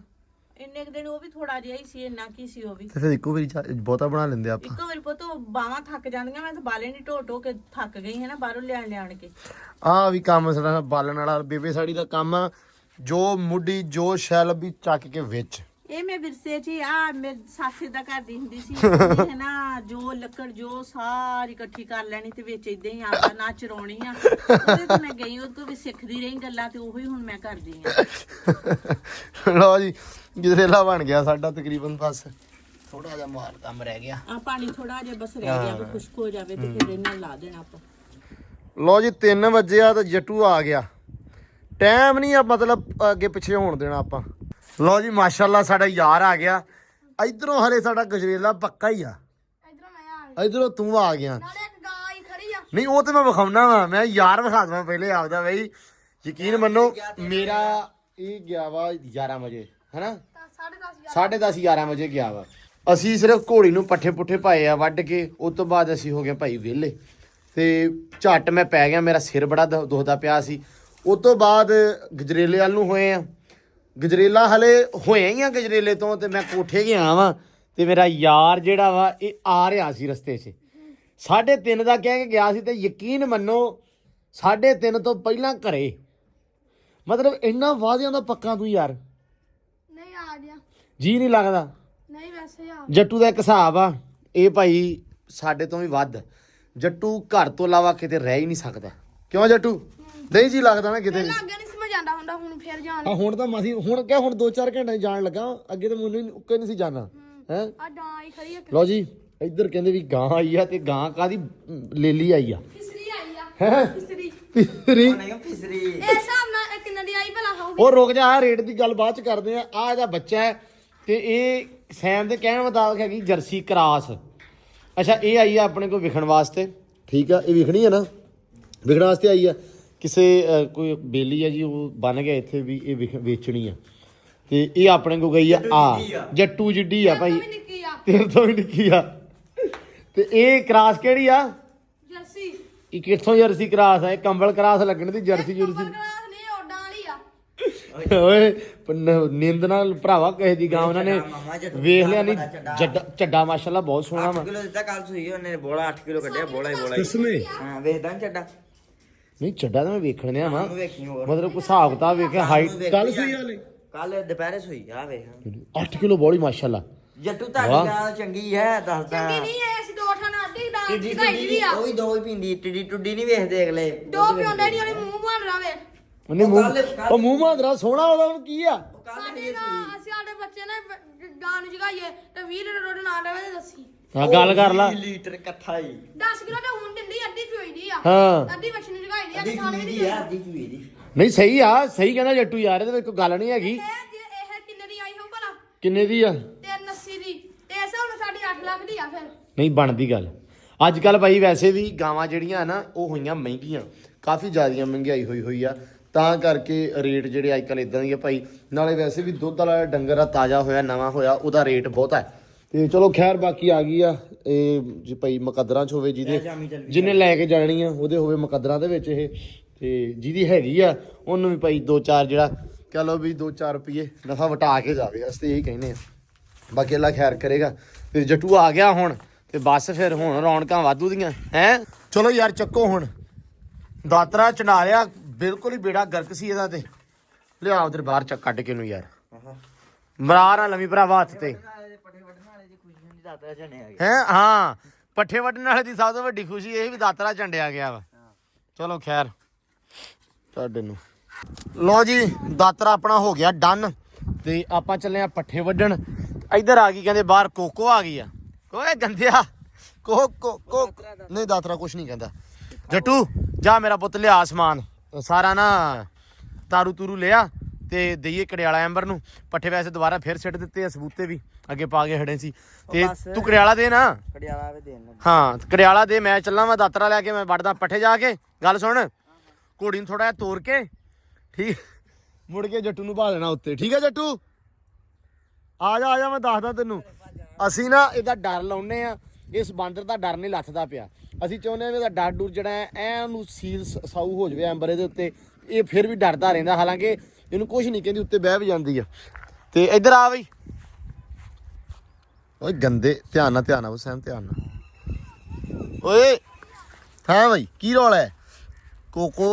ਇੰਨੇ ਕੁ ਦਿਨ ਉਹ ਵੀ ਥੋੜਾ ਜਿਹਾ ਹੀ ਸੀ, ਇੰਨਾ ਕੀ ਸੀ ਉਹ ਵੀ। ਤੇ ਫਿਰ ਇੱਕੋ ਵਾਰੀ ਬਹੁਤਾ ਬਣਾ ਲੈਂਦੇ ਆਪਾਂ। ਇੱਕੋ ਵਾਰੀ ਪੁੱਤੋ ਬਾਹਾਂ ਥੱਕ ਜਾਂਦੀਆਂ, ਮੈਂ ਤਾਂ ਬਾਲੇ ਨਹੀਂ ਢੋ ਕੇ ਥੱਕ ਗਈ ਹੈ ਨਾ ਬਾਹਰੋਂ ਲਿਆਣ ਕੇ। ਆ ਵੀ ਕੰਮ ਸਾਡਾ ਬਾਲਣ ਵਾਲਾ ਬੇਬੇ ਸਾਡੀ ਦਾ ਕੰਮ ਆ, ਜੋ ਮੁੱਢੀ ਜੋ ਸ਼ੈਲ ਵੀ ਚੱਕ ਕੇ ਵਿੱਚ। ਇਹ ਮੈਂ ਵਿਰਸੇ 'ਚ ਆ ਮੇਰੇ ਸਾਥੀ ਦਾ ਕਰਦੀ ਹੁੰਦੀ ਸੀ ਹੈ ਨਾ, ਜੋ ਲੱਕੜ ਜੋ ਸਾਰੀ ਇਕੱਠੀ ਕਰ ਲੈਣੀ ਤੇ ਵਿੱਚ ਇਦਾਂ ਹੀ ਆਟਾ ਨਾ ਚਰਾਉਣੀ ਆ। ਉਹਦੇ ਤੋਂ ਮੈਂ ਗਈ, ਉਹ ਤੋਂ ਵੀ ਸਿੱਖਦੀ ਰਹੀ ਗੱਲਾਂ ਤੇ ਉਹੀ ਹੁਣ ਮੈਂ ਕਰਦੀ ਆ। ਲਓ ਜੀ ਗਜਰੇਲਾ ਬਣ ਗਿਆ ਸਾਡਾ ਤਕਰੀਬਨ, ਬਸ ਥੋੜਾ ਜਿਹਾ ਮਾਰ ਕੰਮ ਰਹਿ ਗਿਆ। ਆ ਪਾਣੀ ਥੋੜਾ ਜਿਹਾ ਬਸ ਰਹਿ ਗਿਆ ਵੀ ਖੁਸ਼ਕ ਹੋ ਜਾਵੇ ਤੇ ਫਿਰ ਇਹਨਾਂ ਲਾ ਦੇਣਾ ਆਪਾਂ। ਲਓ ਜੀ 3 ਵਜੇ ਆ ਤੇ ਜੱਟੂ ਆ ਗਿਆ। ਟਾਈਮ ਨਹੀਂ ਆ ਮਤਲਬ ਅੱਗੇ ਪਿੱਛੇ ਹੋਣ ਦੇਣਾ ਆਪਾਂ। ਲਓ ਜੀ ਮਾਸ਼ਾਅੱਲਾ ਸਾਡਾ ਯਾਰ ਆ ਗਿਆ। ਇਧਰੋਂ ਹਲੇ ਸਾਡਾ ਗਜਰੇਲਾ ਪੱਕਾ ਹੀ ਆ, ਇਧਰੋਂ ਮੈਂ ਆ ਇਧਰੋਂ ਤੂੰ ਆ ਗਿਆ। ਨਾਲੇ ਇੱਕ ਗਾਂ ਹੀ ਖੜੀ ਆ। ਨਹੀਂ ਉਹ ਤੇ ਮੈਂ ਵਿਖਾਉਣਾ ਵਾ, ਮੈਂ ਯਾਰ ਵਿਖਾ ਦਵਾਂ ਪਹਿਲੇ ਆਪਦਾ। ਬਈ ਯਕੀਨ ਮੰਨੋ ਮੇਰਾ ਇਹ ਗਿਆ ਵਾ 11 ਵਜੇ ਹਨਾ, ਤਾਂ 10:30 10:30 11 ਵਜੇ ਗਿਆ ਵਾ। ਅਸੀਂ ਸਿਰਫ ਘੋੜੀ ਨੂੰ ਪੱਠੇ ਪੁੱਠੇ ਪਾਏ ਆ ਵੱਢ ਕੇ, ਉਸ ਤੋਂ ਬਾਅਦ ਅਸੀਂ ਹੋ ਗਏ ਭਾਈ ਵਿਹਲੇ ਤੇ ਝੱਟ ਮੈਂ ਪੈ ਗਿਆ, ਮੇਰਾ ਸਿਰ ਬੜਾ ਦੁਖਦਾ ਪਿਆ ਸੀ। ਉਸ ਤੋਂ ਬਾਅਦ ਗਜਰੇਲੇ ਵੱਲ ਨੂੰ ਹੋਏ ਆ। ਗਜਰੇਲਾ ਹਲੇ ਹੋਇਆ ਹੀ ਆ ਗਜਰੇਲੇ ਤੋਂ, ਤੇ ਮੈਂ ਕੋਠੇ ਗਿਆ ਵਾਂ ਤੇ ਮੇਰਾ ਯਾਰ ਜਿਹੜਾ ਵਾ ਇਹ ਆ ਰਿਹਾ ਸੀ ਰਸਤੇ 'ਚ 3:30 ਦਾ ਕਹਿ ਕੇ ਗਿਆ ਸੀ, ਤੇ ਯਕੀਨ ਮੰਨੋ 3:30 ਤੋਂ ਪਹਿਲਾਂ ਘਰੇ। ਮਤਲਬ ਇੰਨਾ ਵਾਅਦਿਆਂ ਦਾ ਪੱਕਾ ਤੂੰ ਯਾਰ, ਨਹੀਂ ਆ ਗਿਆ। ਜੀ ਨਹੀਂ ਲੱਗਦਾ। ਨਹੀਂ ਵੈਸੇ ਆ। ਜੱਟੂ ਦਾ ਇੱਕ ਹਿਸਾਬ ਆ, ਇਹ ਭਾਈ ਸਾਡੇ ਤੋਂ ਵੀ ਵੱਧ ਜੱਟੂ ਘਰ ਤੋਂ ਇਲਾਵਾ ਕਿਤੇ ਰਹਿ ਹੀ ਨਹੀਂ ਸਕਦਾ। ਕਿਉਂ ਜੱਟੂ? ਨਹੀਂ ਜੀ ਲੱਗਦਾ ਨਾ ਕਿਤੇ ਵੀ। ਅੱਗੇ ਨਹੀਂ ਸਮਝ ਆਉਂਦਾ ਹੁੰਦਾ, ਹੁਣ ਫੇਰ ਜਾਣ। ਆ ਹੁਣ ਤਾਂ ਮਾਸੀ ਹੁਣ ਕਿਆ ਹੁਣ 2-4 ਘੰਟੇ ਜਾਣ ਲੱਗਾ, ਅੱਗੇ ਤਾਂ ਮੈਨੂੰ ਉੱਕੇ ਨਹੀਂ ਸੀ ਜਾਣਾ ਹੈ। ਆ ਗਾਂ ਹੀ ਖੜੀ ਆ। ਲਓ ਜੀ ਇੱਧਰ ਕਹਿੰਦੇ ਵੀ ਗਾਂ ਆਈ ਆ, ਤੇ ਗਾਂ ਕਾਦੀ ਲੇਲੀ ਆਈ ਆ ਫਿਸਰੀ ਆਈ ਆ। ਹੈ ਫਿਸਰੀ ਪਿਸਰੀ। ਨਹੀਂ ਫਿਸਰੀ ਇਹ ਹਿਸਾਬ ਨਾਲ ਇਹ ਕਿੰਨੇ ਦੀ ਆਈ ਭਲਾ ਹੋਊਗੀ? ਉਹ ਰੁਕ ਜਾ, ਰੇਟ ਦੀ ਗੱਲ ਬਾਅਦ ਚ ਕਰਦੇ ਆ। ਆ ਇਹਦਾ ਬੱਚਾ ਹੈ ਤੇ ਇਹ ਸੈਮ ਦੇ ਕਹਿਣ ਮੁਤਾਬਕ ਹੈਗੀ ਜਰਸੀ ਕਰਾਸ। ਅੱਛਾ ਇਹ ਆਈ ਆ ਆਪਣੇ ਕੋਲ ਵਿਖਣ ਵਾਸਤੇ, ਠੀਕ ਆ। ਇਹ ਵਿਖਣੀ ਆ ਨਾ, ਵਿਖਣ ਵਾਸਤੇ ਆਈ ਆ। ਕਿਸੇ ਕੋਈ ਬੇਲੀ ਆ ਜੀ, ਉਹ ਬਣ ਗਿਆ ਇੱਥੇ ਵੀ ਇਹ ਵੇਚਣੀ ਆ, ਤੇ ਇਹ ਆਪਣੇ ਕੋਲ ਗਈ ਆ ਜੱਟੂ ਜਿੱਡੀ ਆ ਭਾਈ, ਵੀ ਨਿੱਕੀ ਆ ਤੇਰੇ ਤੋਂ ਵੀ ਨਿੱਕੀ ਆ। ਤੇ ਇਹ ਕਰਾਸ ਕਿਹੜੀ ਆ? ਜਰਸੀ। ਇਹ ਕਿੱਥੋਂ ਜਰਸੀ ਕਰਾਸ ਆ? ਇਹ ਕੰਬਲ ਕਰਾਸ ਲੱਗਣ ਦੀ ਜਰਸੀ ਜੁਰਸੀ ਕਲਾਸ ਨਹੀਂ ਓਡਾਂ ਵਾਲੀ ਆ। ਓਏ ਨਿੰਦ ਨਾਲ ਭਰਾਵਾ ਕਿਸੇ ਦੀ ਗਾਂ ਉਹਨਾਂ ਨੇ ਵੇਖ ਲਿਆ ਨਹੀਂ। ਚੱਡਾ ਮਾਸ਼ਾਅੱਲਾ ਬਹੁਤ ਸੋਹਣਾ 8 ਵਾ। ਕਿਲੋ ਦਿੱਤਾ ਕੱਲ ਸੂਈ ਉਹਨੇ, ਬੋਲਾ 8 ਕਿਲੋ ਕੱਢਿਆ, ਬੋਲਾ ਹੀ ਕਿਸਨੇ? ਹਾਂ ਵੇਖਦਾ ਨੀ ਚੱਡਾ। ਨਹੀਂ ਚੱਡਾ ਤਾਂ ਮੈਂ ਵੇਖਣ ਦਿਆ ਵਾ, ਉਹਨੂੰ ਵੇਖੀ ਹੋਰ ਮਤਲਬ ਕੋਈ ਹਿਸਾਬ ਕਿਤਾਬ ਵੇਖਿਆ ਹਾਈਟ। ਕੱਲ ਸਹੀ ਹਾਲੇ ਕੱਲ ਦੁਪਹਿਰੇ ਸੂਈ ਆ ਵੇਖ। 8 ਕਿਲੋ ਬੋਲੀ ਮਾਸ਼ਾਅੱਲਾ। ਜੱਟੂ ਤੁਹਾਡੀ ਗਾਂ ਚੰਗੀ ਹੈ ਦੱਸਦਾ। ਚੰਗੀ ਨਹੀਂ ਐ, ਅਸੀਂ ਦੋ ਠਾਣਾ ਅੱਧੀ ਦਾ ਟਿੱਡੀ ਚਗਾਈ ਵੀ ਆ। ਉਹ ਵੀ ਦੋ ਹੀ ਪੀਂਦੀ, ਟਿੱਡੀ ਟੁੱਡੀ ਨਹੀਂ ਵੇਖ ਦੇਖ ਲੈ। ਦੋ ਪਿਉਂਦੇ ਨਹੀਂ, ਉਹਨੇ ਮੂੰਹ ਬਣ ਰਹਾ ਵੇ ਉਹਨੇ ਮੂੰਹ ਉਹ ਮੂੰਹ ਮਾਂਦਰਾ ਸੋਹਣਾ ਉਹਦਾ ਹੁਣ ਕੀ ਆ ਸਾਡੇ ਦਾ ਅਸੀਂ ਸਾਡੇ ਬੱਚੇ ਨੇ ਗਾਂ ਨੂੰ ਜਗਾਈਏ ਤੇ 20 ਲੀਟਰ ਦੁੱਧ ਨਾ ਦੇਵੇ ਤੇ ਦੱਸੀ ਹਾਂ ਗੱਲ ਕਰ ਲਾ ਲੀਟਰ ਇਕੱਠਾ ਹੀ 10 ਕਿਲੋ ਤਾਂ ਹੁਣ ਦਿੰਦੀ ਅੱਧੀ ਚੋਈ ਦੀ ਆ ਹਾਂ ਅੱਧੀ ਬੱਚੇ ਨੂੰ ਜਗਾਈ ਦੀ ਆ ਅੱਧੀ ਕਿਸਾਨ ਚੂਈ ਵੀ ਦੀ ਆ ਅੱਧੀ ਚੂਈ ਦੀ ਨਹੀਂ ਸਹੀ ਆ ਸਹੀ ਕਹਿੰਦਾ ਜੱਟੂ ਯਾਰ ਇਹਦੇ ਵਿੱਚ ਕੋਈ ਗੱਲ ਨਹੀਂ ਹੈਗੀ ਇਹ ਜੇ ਇਹ ਕਿੰਨੇ ਦੀ ਆਈ ਹੋਊ ਭਲਾ ਕਿੰਨੇ ਦੀ ਆ 380 ਦੀ ਤੇ ਐਸਾ ਹੁਣ ਸਾਡੀ 8 ਲੱਖ ਦੀ ਆ ਫਿਰ ਨਹੀਂ ਬਣਦੀ ਗੱਲ ਅੱਜ ਕੱਲ ਭਾਈ ਵੈਸੇ ਵੀ ਗਾਵਾਂ ਜਿਹੜੀਆਂ ਨਾ ਉਹ ਹੋਈਆਂ ਮਹਿੰਗੀਆਂ ਕਾਫੀ ਜ਼ਿਆਦੀਆਂ ਮਹਿੰਗਾਈ ਹੋਈ ਆ ਤਾਂ ਕਰਕੇ ਰੇਟ ਜਿਹੜੇ ਅੱਜ ਕੱਲ ਇਦਾਂ ਦੀ ਆ ਭਾਈ ਨਾਲੇ ਵੈਸੇ ਵੀ ਦੁੱਧ ਵਾਲਾ ਡੰਗਰ ਆ ਤਾਜ਼ਾ ਹੋਇਆ ਨਵਾਂ ਹੋਇਆ ਉਹਦਾ ਰੇਟ ਬਹੁਤ ਹੈ ਤੇ ਚਲੋ ਖੈਰ ਬਾਕੀ ਆ ਗਈ ਆ ਇਹ ਜੇ ਭਾਈ ਮੁਕੱਦਰਾਂ 'ਚ ਹੋਵੇ ਜਿਹਨੇ ਲੈ ਕੇ ਜਾਣੀ ਆ ਉਹਦੇ ਹੋਵੇ ਮੁਕੱਦਰਾਂ ਦੇ ਵਿੱਚ ਇਹ ਤੇ ਜਿਹਦੀ ਹੈਗੀ ਆ ਉਹਨੂੰ ਵੀ ਭਾਈ 2-4 ਜਿਹੜਾ ਕਹ ਲਓ ਵੀ 2-4 ਰੁਪਏ ਨਫਾ ਵਟਾ ਕੇ ਜਾਵੇ ਅਸੀਂ ਇਹੀ ਕਹਿੰਦੇ ਆ ਬਾਕੀ ਅੱਲਾ ਖੈਰ ਕਰੇਗਾ ਤੇ ਜੱਟੂ ਆ ਗਿਆ ਹੁਣ ਤੇ ਬਸ ਫਿਰ ਹੁਣ ਰੌਣਕਾਂ ਵਾਧੂ ਦੀਆਂ ਹੈ ਚਲੋ ਯਾਰ ਚੱਕੋ ਹੁਣ ਦਾਤਰਾ ਚੜਾ ਲਿਆ ਬਿਲਕੁਲ ਹੀ ਬੇੜਾ ਗਰਕ ਸੀ ਇਹਦਾ ਤੇ ਲਿਆ ਉਧਰ ਬਾਹਰ ਚੱਕ ਕੱਢ ਕੇ ਨੂੰ ਯਾਰ ਮਰਾ ਨਾ ਲੰਮੀ ਭਰਾਵਾ ਹੱਥ ਤੇ ਹੈ ਹਾਂ ਪੱਠੇ ਵੱਢਣ ਵਾਲੇ ਦੀ ਸਭ ਤੋਂ ਵੱਡੀ ਖੁਸ਼ੀ ਇਹ ਵੀ ਦਾਤਰਾ ਝੰਡਿਆ ਗਿਆ ਵਾ ਚਲੋ ਖੈਰ ਤੁਹਾਡੇ ਨੂੰ ਲੋ ਜੀ ਦਾਤਰਾ ਆਪਣਾ ਹੋ ਗਿਆ ਡਨ ਤੇ ਆਪਾਂ ਚੱਲੇ ਆ ਪੱਠੇ ਵੱਢਣ ਇੱਧਰ ਆ ਗਈ ਕਹਿੰਦੇ ਬਾਹਰ ਕੋਕੋ ਆ ਗਈ ਆ ਓਏ ਗੰਦਿਆ ਕੋ ਨਹੀਂ ਦਾਤਰਾ ਕੁਛ ਨਹੀਂ ਕਹਿੰਦਾ ਜੱਟੂ ਜਾ ਮੇਰਾ ਪੁੱਤ ਲਿਆ ਸਮਾਨ ਸਾਰਾ ਨਾ ਤਾਰੂ ਤੂਰੂ ਲਿਆ ਤੇ ਦਈਏ ਕੜਿਆਲਾ ਐਂਬਰ ਨੂੰ ਪੱਠੇ ਵੈਸੇ ਦੁਬਾਰਾ ਫਿਰ ਸਿੱਟ ਦਿੱਤੇ ਆ ਸਬੂਤੇ ਵੀ ਅੱਗੇ ਪਾ ਕੇ ਖੜੇ ਸੀ ਤੇ ਤੂੰ ਕੜਿਆਲਾ ਦੇ ਨਾ ਕੜਿਆਲਾ ਵੀ ਦੇਣ ਹਾਂ ਕੜਿਆਲਾ ਦੇ ਮੈਂ ਚੱਲਾਂ ਮੈਂ ਦਾਤਰਾ ਲੈ ਕੇ ਮੈਂ ਵੱਢਦਾ ਪੱਠੇ ਜਾ ਕੇ ਗੱਲ ਸੁਣ ਘੋੜੀ ਨੂੰ ਥੋੜਾ ਜਿਹਾ ਤੋੜ ਕੇ ਠੀਕ ਮੁੜ ਕੇ ਜੱਟੂ ਨੂੰ ਪਾ ਦੇਣਾ ਉੱਤੇ ਠੀਕ ਹੈ ਜੱਟੂ ਆ ਜਾ ਮੈਂ ਦੱਸਦਾ ਤੈਨੂੰ ਅਸੀਂ ਨਾ ਇਹਦਾ ਡਰ ਲਾਉਨੇ ਆ ਇਸ ਬਾਂਦਰ ਦਾ ਡਰ ਨਹੀਂ ਲੱਥਦਾ ਪਿਆ ਅਸੀਂ ਚਾਹੁੰਦੇ ਆ ਵੀ ਇਹਦਾ ਡਰ ਡੁਰ ਜਿਹੜਾ ਐ ਉਹਨੂੰ ਸੀਲ ਸਾਊ ਹੋ ਜਾਵੇ ਐਂਬਰ ਇਹਦੇ ਉੱਤੇ ਇਹ ਫਿਰ ਵੀ ਡਰਦਾ ਰਹਿੰਦਾ ਹਾਲਾਂਕਿ ਇਹਨੂੰ ਕੁਝ ਨਹੀਂ ਕਹਿੰਦੀ ਉੱਤੇ ਬਹਿ ਵੀ ਜਾਂਦੀ ਆ ਤੇ ਇੱਧਰ ਆ ਬਈ ਓਏ ਗੰਦੇ ਧਿਆਨ ਨਾਲ ਸਹਿਮ ਧਿਆਨ ਨਾਲ ਓਏ ਹਾਂ ਬਈ ਕੀ ਰੌਲਾ ਹੈ ਕੋਕੋ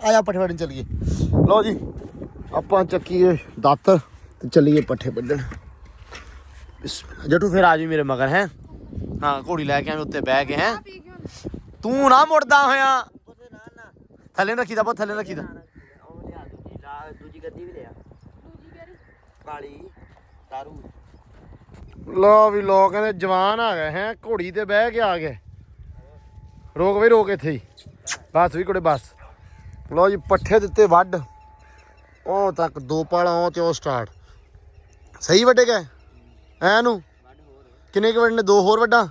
ਆਇਆ ਪੱਠੇ ਵੱਢਣ ਚੱਲੀਏ ਲਓ ਜੀ ਆਪਾਂ ਚੱਕੀਏ ਦਾਤਰ ਤੇ ਚੱਲੀਏ ਪੱਠੇ ਵੱਢਣ ਜੱਟੂ ਫਿਰ ਆ ਜੀ ਮੇਰੇ ਮਗਰ ਹੈ ਹਾਂ ਘੋੜੀ ਲੈ ਕੇ ਆਵੇਂ ਉੱਤੇ ਬਹਿ ਕੇ ਹੈ ਤੂੰ ਨਾ ਮੁੜਦਾ ਹੋਇਆ ਥੱਲੇ ਰੱਖੀਦਾ ਬਹੁਤ ਥੱਲੇ ਰੱਖੀਦਾ ਉਹ ਲਿਆ ਦੂਜੀ ਗੱਦੀ ਵੀ ਲਿਆ ਕਾਲੀ ਤਾਰੂ ਲੋ ਵੀ ਲੋਕ ਕਹਿੰਦੇ ਜਵਾਨ ਆ ਗਏ ਹੈ ਘੋੜੀ ਤੇ ਬਹਿ ਕੇ ਆ ਗਏ ਰੋਕ ਬਈ ਰੋਕ ਇੱਥੇ ਹੀ ਬਸ ਵੀ ਕੋੜੇ ਬਸ ਲੋ ਜੀ ਪੱਠੇ ਦਿੱਤੇ ਵੱਢ ਉਹ ਤੱਕ 2 ਪਾਲਾਂ ਉਹ ਤੇ ਉਹ ਸਟਾਰਟ ਸਹੀ ਵੱਡੇ ਗਏ ਐ ਨੂੰ ਕਿੰਨੇ ਕੁ ਵੱਢਣੇ 2 ਹੋਰ ਵੱਡਾ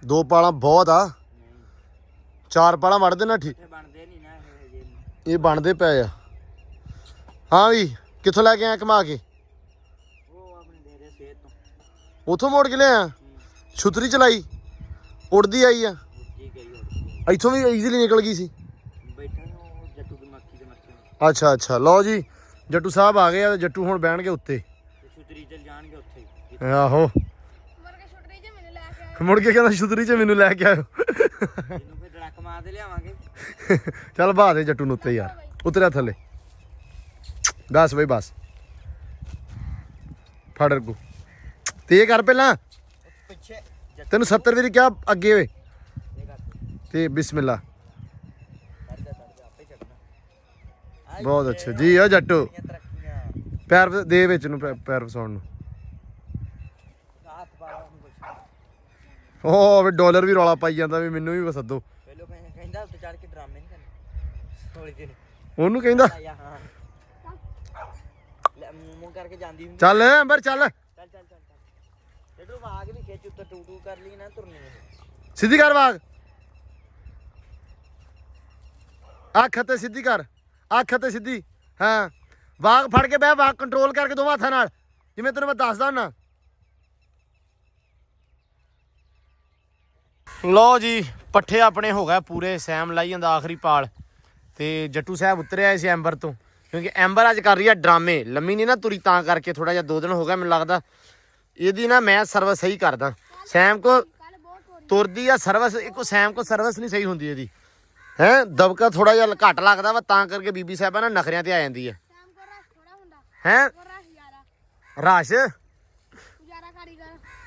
2 ਪਾਲਾਂ ਬਹੁਤ ਆ 4 ਪਾਲਾਂ ਵੱਢ ਦੇਣਾ ਠੀਕ ਬਣਦੇ ਨਹੀਂ ਨਾ ਇਹ ਬਣਦੇ ਪਏ ਆ ਹਾਂ ਵੀ ਕਿੱਥੋਂ ਲੈ ਕੇ ਆਇਆ ਕਮਾ ਕੇ ਉਹ ਆਪਣੇ ਡੇਰੇ ਸੇਤ ਤੋਂ ਉਥੋਂ ਮੋੜ ਕੇ ਲਿਆ ਛੁਤਰੀ ਚਲਾਈ ਉੜਦੀ ਆਈ ਆ ਉੱਚੀ ਗਈ ਇੱਥੋਂ ਵੀ ਈਜ਼ੀਲੀ ਨਿਕਲ ਗਈ ਸੀ ਬੈਠਣ ਨੂੰ ਜੱਟੂ ਦੀ ਮੱਖੀ ਦੇ ਮੱਛੀ ਅੱਛਾ ਲਓ ਜੀ ਜੱਟੂ ਸਾਹਿਬ ਆ ਗਏ ਆ ਜੱਟੂ ਹੁਣ ਬਹਿਣਗੇ ਉੱਤੇ ਤੇ ਛੁਤਰੀ ਚਲ ਜਾਣਗੇ ਉੱਥੇ ਆਹੋ ਮੁੜ ਕੇ ਕਹਿੰਦਾ ਛੁਤਰੀ 'ਚ ਮੈਨੂੰ ਲੈ ਕੇ ਆਇਓ ਇਹਨੂੰ ਫਿਰ ਟਰੱਕ ਮਾਰ ਦੇ ਲਿਆਵਾਂਗੇ ਚੱਲ ਬਾਹ ਦੇ ਜੱਟੂ ਨੂੰ ਉੱਤੇ ਯਾਰ ਉਤਰਿਆ ਥੱਲੇ ਬਸ ਬਈ ਬਸ ਫੜ ਰਗੂ ਤੇ ਇਹ ਕਰ ਪਹਿਲਾਂ ਪਿੱਛੇ ਤੈਨੂੰ 70 ਵਾਰੀ ਕਿਹਾ ਅੱਗੇ ਵੇ ਤੇ ਬਿਸਮਿਲ੍ਲਾ ਬਹੁਤ ਅੱਛਾ ਜੀ ਆ ਜੱਟੂ ਪੈਰ ਦੇ ਵਿੱਚ ਨੂੰ ਪੈਰ ਫਸਾਉਣ ਨੂੰ ਉਹ ਵੀ ਡਾਲਰ ਵੀ ਰੌਲਾ ਪਾਈ ਜਾਂਦਾ ਵੀ ਮੈਨੂੰ ਵੀ ਸੱਦੋ ਪਹਿਲੋਂ ਕਹਿੰਦਾ ਉੱਤੇ ਚੜ ਕੇ ਡਰਾਮੇ ਨਹੀਂ ਕਰਨੇ ਥੋੜੀ ਜਿਹੀ ਉਹਨੂੰ ਕਹਿੰਦਾ ਹਾਂ ਲੈ ਮੂੰਹ ਕਰਕੇ ਜਾਂਦੀ ਹੁੰਦੀ ਚੱਲ ਅੰਬਰ ਚੱਲ ਚੱਲ ਜਦੋਂ ਵਾਗ ਵੀ ਖੇਚ ਉੱਤੇ ਟੂ ਕਰ ਲਈ ਨਾ ਤੁਰਨੀ ਸਿੱਧੀ ਕਰ ਵਾਗ ਅੱਖ ਤੇ ਸਿੱਧੀ ਕਰ ਅੱਖ ਤੇ ਸਿੱਧੀ ਹਾਂ ਵਾਗ ਫੜ ਕੇ ਬਹਿ ਵਾਗ ਕੰਟਰੋਲ ਕਰਕੇ ਦੋਵਾਂ ਹੱਥਾਂ ਨਾਲ ਜਿਵੇਂ ਤੈਨੂੰ ਮੈਂ ਦੱਸਦਾ ਨਾ ਲਓ ਜੀ ਪੱਠੇ ਆਪਣੇ ਹੋ ਗਏ ਪੂਰੇ ਸੈਮ ਲਾਈ ਜਾਂਦਾ ਆਖਰੀ ਪਾਲ ਤੇ ਜੱਟੂ ਸਾਹਿਬ ਉਤਰਿਆ ਸੀ ਐਂਬਰ ਤੋਂ ਕਿਉਂਕਿ ਐਂਬਰ ਅੱਜ ਕਰ ਰਹੀ ਆ ਡਰਾਮੇ ਲੰਮੀ ਨਹੀਂ ਨਾ ਤੁਰੀ ਤਾਂ ਕਰਕੇ ਥੋੜਾ ਜਿਹਾ 2 ਦਿਨ ਹੋ ਗਿਆ ਮੈਨੂੰ ਲੱਗਦਾ ਇਹਦੀ ਨਾ ਮੈਂ ਸਰਵਿਸ ਸਹੀ ਕਰਦਾ ਸੈਮ ਕੋ ਤੁਰਦੀ ਆ ਸਰਵਿਸ ਇੱਕੋ ਸੈਮ ਕੋ ਸਰਵਿਸ ਨਹੀਂ ਸਹੀ ਹੁੰਦੀ ਇਹਦੀ ਹੈ ਦਬਕਾ ਥੋੜਾ ਜਿਹਾ ਘੱਟ ਲੱਗਦਾ ਵਾ ਤਾਂ ਕਰਕੇ ਬੀਬੀ ਸਾਹਿਬਾ ਨਾ ਨਖਰਿਆਂ ਤੇ ਆ ਜਾਂਦੀ ਹੈ ਹੈ ਰਸ਼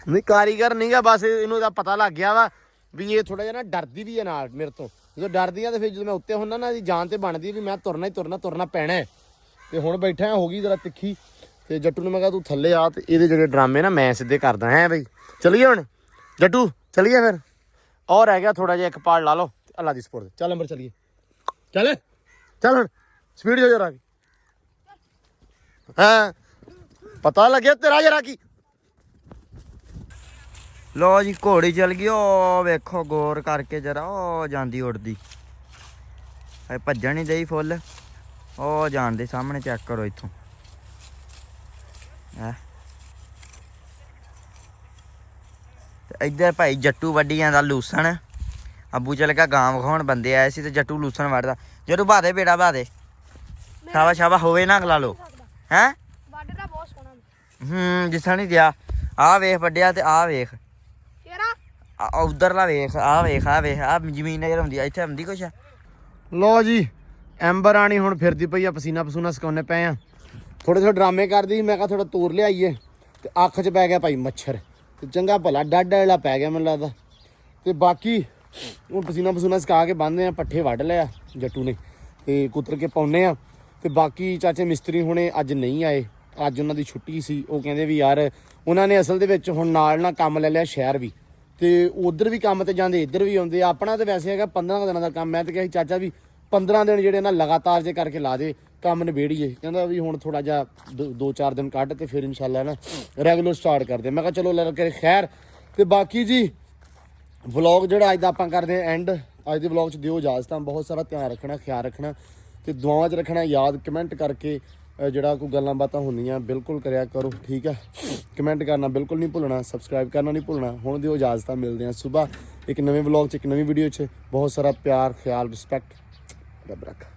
ਨਹੀਂ ਕਾਰੀਗਰ ਨਹੀਂਗਾ ਬਸ ਇਹਨੂੰ ਤਾਂ ਪਤਾ ਲੱਗ ਗਿਆ ਵਾ ਵੀ ਇਹ ਥੋੜਾ ਜਿਹਾ ਨਾ ਡਰਦੀ ਵੀ ਹੈ ਨਾਲ ਮੇਰੇ ਤੋਂ। ਜਦੋਂ ਡਰਦੀ ਆ ਤੇ ਫਿਰ ਜਦੋਂ ਮੈਂ ਉੱਤੇ ਹੁੰਦਾ ਨਾ ਇਹਦੀ ਜਾਨ ਤੇ ਬਣਦੀ ਵੀ ਮੈਂ ਤੁਰਨਾ ਪੈਣਾ ਹੈ। ਤੇ ਹੁਣ ਬੈਠਾ ਹੋ ਗਈ ਜਰਾ ਤਿੱਖੀ। ਤੇ ਜੱਟੂ ਨੂੰ ਮੈਂ ਕਿਹਾ ਤੂੰ ਥੱਲੇ ਆ ਤੇ ਇਹਦੇ ਜਿਹੜੇ ਡਰਾਮੇ ਨਾ ਮੈਂ ਸਿੱਧੇ ਕਰਦਾ ਹੈ ਬਈ। ਚਲੀਏ ਹੁਣ ਜੱਟੂ ਚਲੀਏ ਫਿਰ। ਔਰ ਰਹਿ ਗਿਆ ਥੋੜਾ ਜਿਹਾ ਇੱਕ ਪਾੜ ਲਾ ਲਓ ਅੱਲਾ ਦੀ ਸਪੋਰਟ। ਚੱਲ ਨੰਬਰ ਚਲੀਏ ਚੱਲ ਹੁਣ ਸਪੀਡ ਹੋ ਜਰਾ ਹਾਂ ਪਤਾ ਲੱਗਿਆ ਤੇਰਾ ਜਰਾ ਕੀ। ਲੋ ਜੀ ਘੋੜੀ ਚਲ ਗਈ। ਉਹ ਵੇਖੋ ਗੌਰ ਕਰਕੇ ਜਰਾ ਉਹ ਜਾਂਦੀ ਉੱਡਦੀ ਹਏ ਭੱਜਣ ਨਹੀਂ ਦਈ ਫੁੱਲ। ਉਹ ਜਾਂਦੇ ਸਾਹਮਣੇ ਚੈੱਕ ਕਰੋ ਇੱਥੋਂ ਤੇ ਇੱਧਰ ਭਾਈ ਜੱਟੂ ਵੱਢੀ ਜਾਂਦਾ ਲੂਸਣ। ਅੱਬੂ ਚਲ ਗਿਆ ਗਾਂ ਵਿਖਾਉਣ ਬੰਦੇ ਆਏ ਸੀ ਤੇ ਜੱਟੂ ਲੂਸਣ ਵੱਢਦਾ। ਜੱਟੂ ਬਾਦੇ ਬੇੜਾ ਬਾਦੇ ਸ਼ਾਬਾ ਹੋਵੇ ਨਾ ਅਗਲਾ ਲੋ ਹੈ ਬਾਰਡਰ ਬਹੁਤ ਸੋਹਣਾ ਜਿਸਾ ਨਹੀਂ ਦਿਆ। ਆਹ ਵੇਖ ਵੱਡਿਆ ਤੇ ਆਹ ਵੇਖ ਕਿਹੜਾ ਉਧਰਲਾ ਵੇਖ ਆਹ ਵੇਖ ਆਹ ਜ਼ਮੀਨ ਨਜ਼ਰ ਆਉਂਦੀ ਆ ਇੱਥੇ ਆਉਂਦੀ ਕੁਛ। ਲੋ ਜੀ ਐਂਬਰ ਆਣੀ ਹੁਣ ਫਿਰਦੀ ਪਈ ਆ ਪਸੀਨਾ ਸੁਕਾਉਣੇ ਪਏ ਆ। ਥੋੜੇ ਡਰਾਮੇ ਕਰਦੀ ਸੀ ਮੈਂ ਕਿਹਾ ਥੋੜਾ ਤੋਰ ਲਿਆਈਏ ਤੇ ਅੱਖ 'ਚ ਪੈ ਗਿਆ ਭਾਈ ਮੱਛਰ ਤੇ ਚੰਗਾ ਭਲਾ ਡਾਡਾ ਵਾਲਾ ਪੈ ਗਿਆ ਮੈਨੂੰ ਲੱਗਦਾ। ਤੇ ਬਾਕੀ ਹੁਣ ਪਸੀਨਾ ਸੁਕਾ ਕੇ ਬੰਨ੍ਹਦੇ ਆ। ਪੱਠੇ ਵੱਢ ਲਿਆ ਜੱਟੂ ਨੇ ਤੇ ਕੁਤਰ ਕੇ ਪਾਉਨੇ ਆ। ਤੇ ਬਾਕੀ ਚਾਚੇ ਮਿਸਤਰੀ ਹੁਣੇ ਅੱਜ ਨਹੀਂ ਆਏ। ਅੱਜ ਉਹਨਾਂ ਦੀ ਛੁੱਟੀ ਸੀ। ਉਹ ਕਹਿੰਦੇ ਵੀ ਯਾਰ ਉਹਨਾਂ ਨੇ ਅਸਲ ਦੇ ਵਿੱਚ ਹੁਣ ਨਾਲ ਕੰਮ ਲੈ ਲਿਆ ਸ਼ਹਿਰ ਵੀ ਤੇ ਉਧਰ ਵੀ ਕੰਮ ਤੇ ਜਾਂਦੇ ਇੱਧਰ ਵੀ ਆਉਂਦੇ। ਆਪਣਾ ਤਾਂ ਵੈਸੇ ਹੈਗਾ 15 ਦਿਨਾਂ ਦਾ ਕੰਮ। ਮੈਂ ਤਾਂ ਕਿਹਾ ਸੀ ਚਾਚਾ ਵੀ 15 ਦਿਨ ਜਿਹੜੇ ਨਾ ਲਗਾਤਾਰ ਜੇ ਕਰਕੇ ਲਾ ਦੇ ਕੰਮ ਨਿਬੇੜੀਏ। ਕਹਿੰਦਾ ਵੀ ਹੁਣ ਥੋੜਾ ਜਿਹਾ 2-4 ਦਿਨ ਕੱਢ ਤੇ ਫਿਰ ਇਨਸ਼ਾਅੱਲਾ ਨਾ ਰੈਗੂਲਰ ਸਟਾਰਟ ਕਰਦੇ। ਮੈਂ ਕਿਹਾ ਚਲੋ ਲੈ ਕੇ ਖੈਰ। ਤੇ ਬਾਕੀ ਜੀ ਵਲੌਗ ਜਿਹੜਾ ਅੱਜ ਦਾ ਆਪਾਂ ਕਰਦੇ ਹਾਂ ਐਂਡ। ਅੱਜ ਦੇ ਵਲੌਗ 'ਚ ਦਿਓ ਇਜਾਜ਼ਤਾਂ। ਬਹੁਤ ਸਾਰਾ ਧਿਆਨ ਰੱਖਣਾ ਖਿਆਲ ਰੱਖਣਾ ਤੇ ਦੁਆਵਾਂ 'ਚ ਰੱਖਣਾ ਯਾਦ। ਕਮੈਂਟ ਕਰਕੇ ਜਿਹੜਾ ਕੋਈ ਗੱਲਾਂ ਬਾਤਾਂ ਹੁੰਦੀਆਂ ਬਿਲਕੁਲ ਕਰਿਆ ਕਰੋ ਠੀਕ ਹੈ। ਕਮੈਂਟ ਕਰਨਾ ਬਿਲਕੁਲ ਨਹੀਂ ਭੁੱਲਣਾ। ਸਬਸਕ੍ਰਾਈਬ ਕਰਨਾ ਨਹੀਂ ਭੁੱਲਣਾ। ਹੁਣ ਦਿਓ ਇਜਾਜ਼ਤਾਂ। ਮਿਲਦੇ ਹਾਂ ਸੁਬਾਹ ਇੱਕ ਨਵੇਂ ਵਲੌਗ 'ਚ ਇੱਕ ਨਵੀਂ ਵੀਡੀਓ 'ਚ। ਬਹੁਤ ਸਾਰਾ ਪਿਆਰ ਖਿਆਲ ਰਿਸਪੈਕਟ ਰੱਬ ਰੱਖਾ।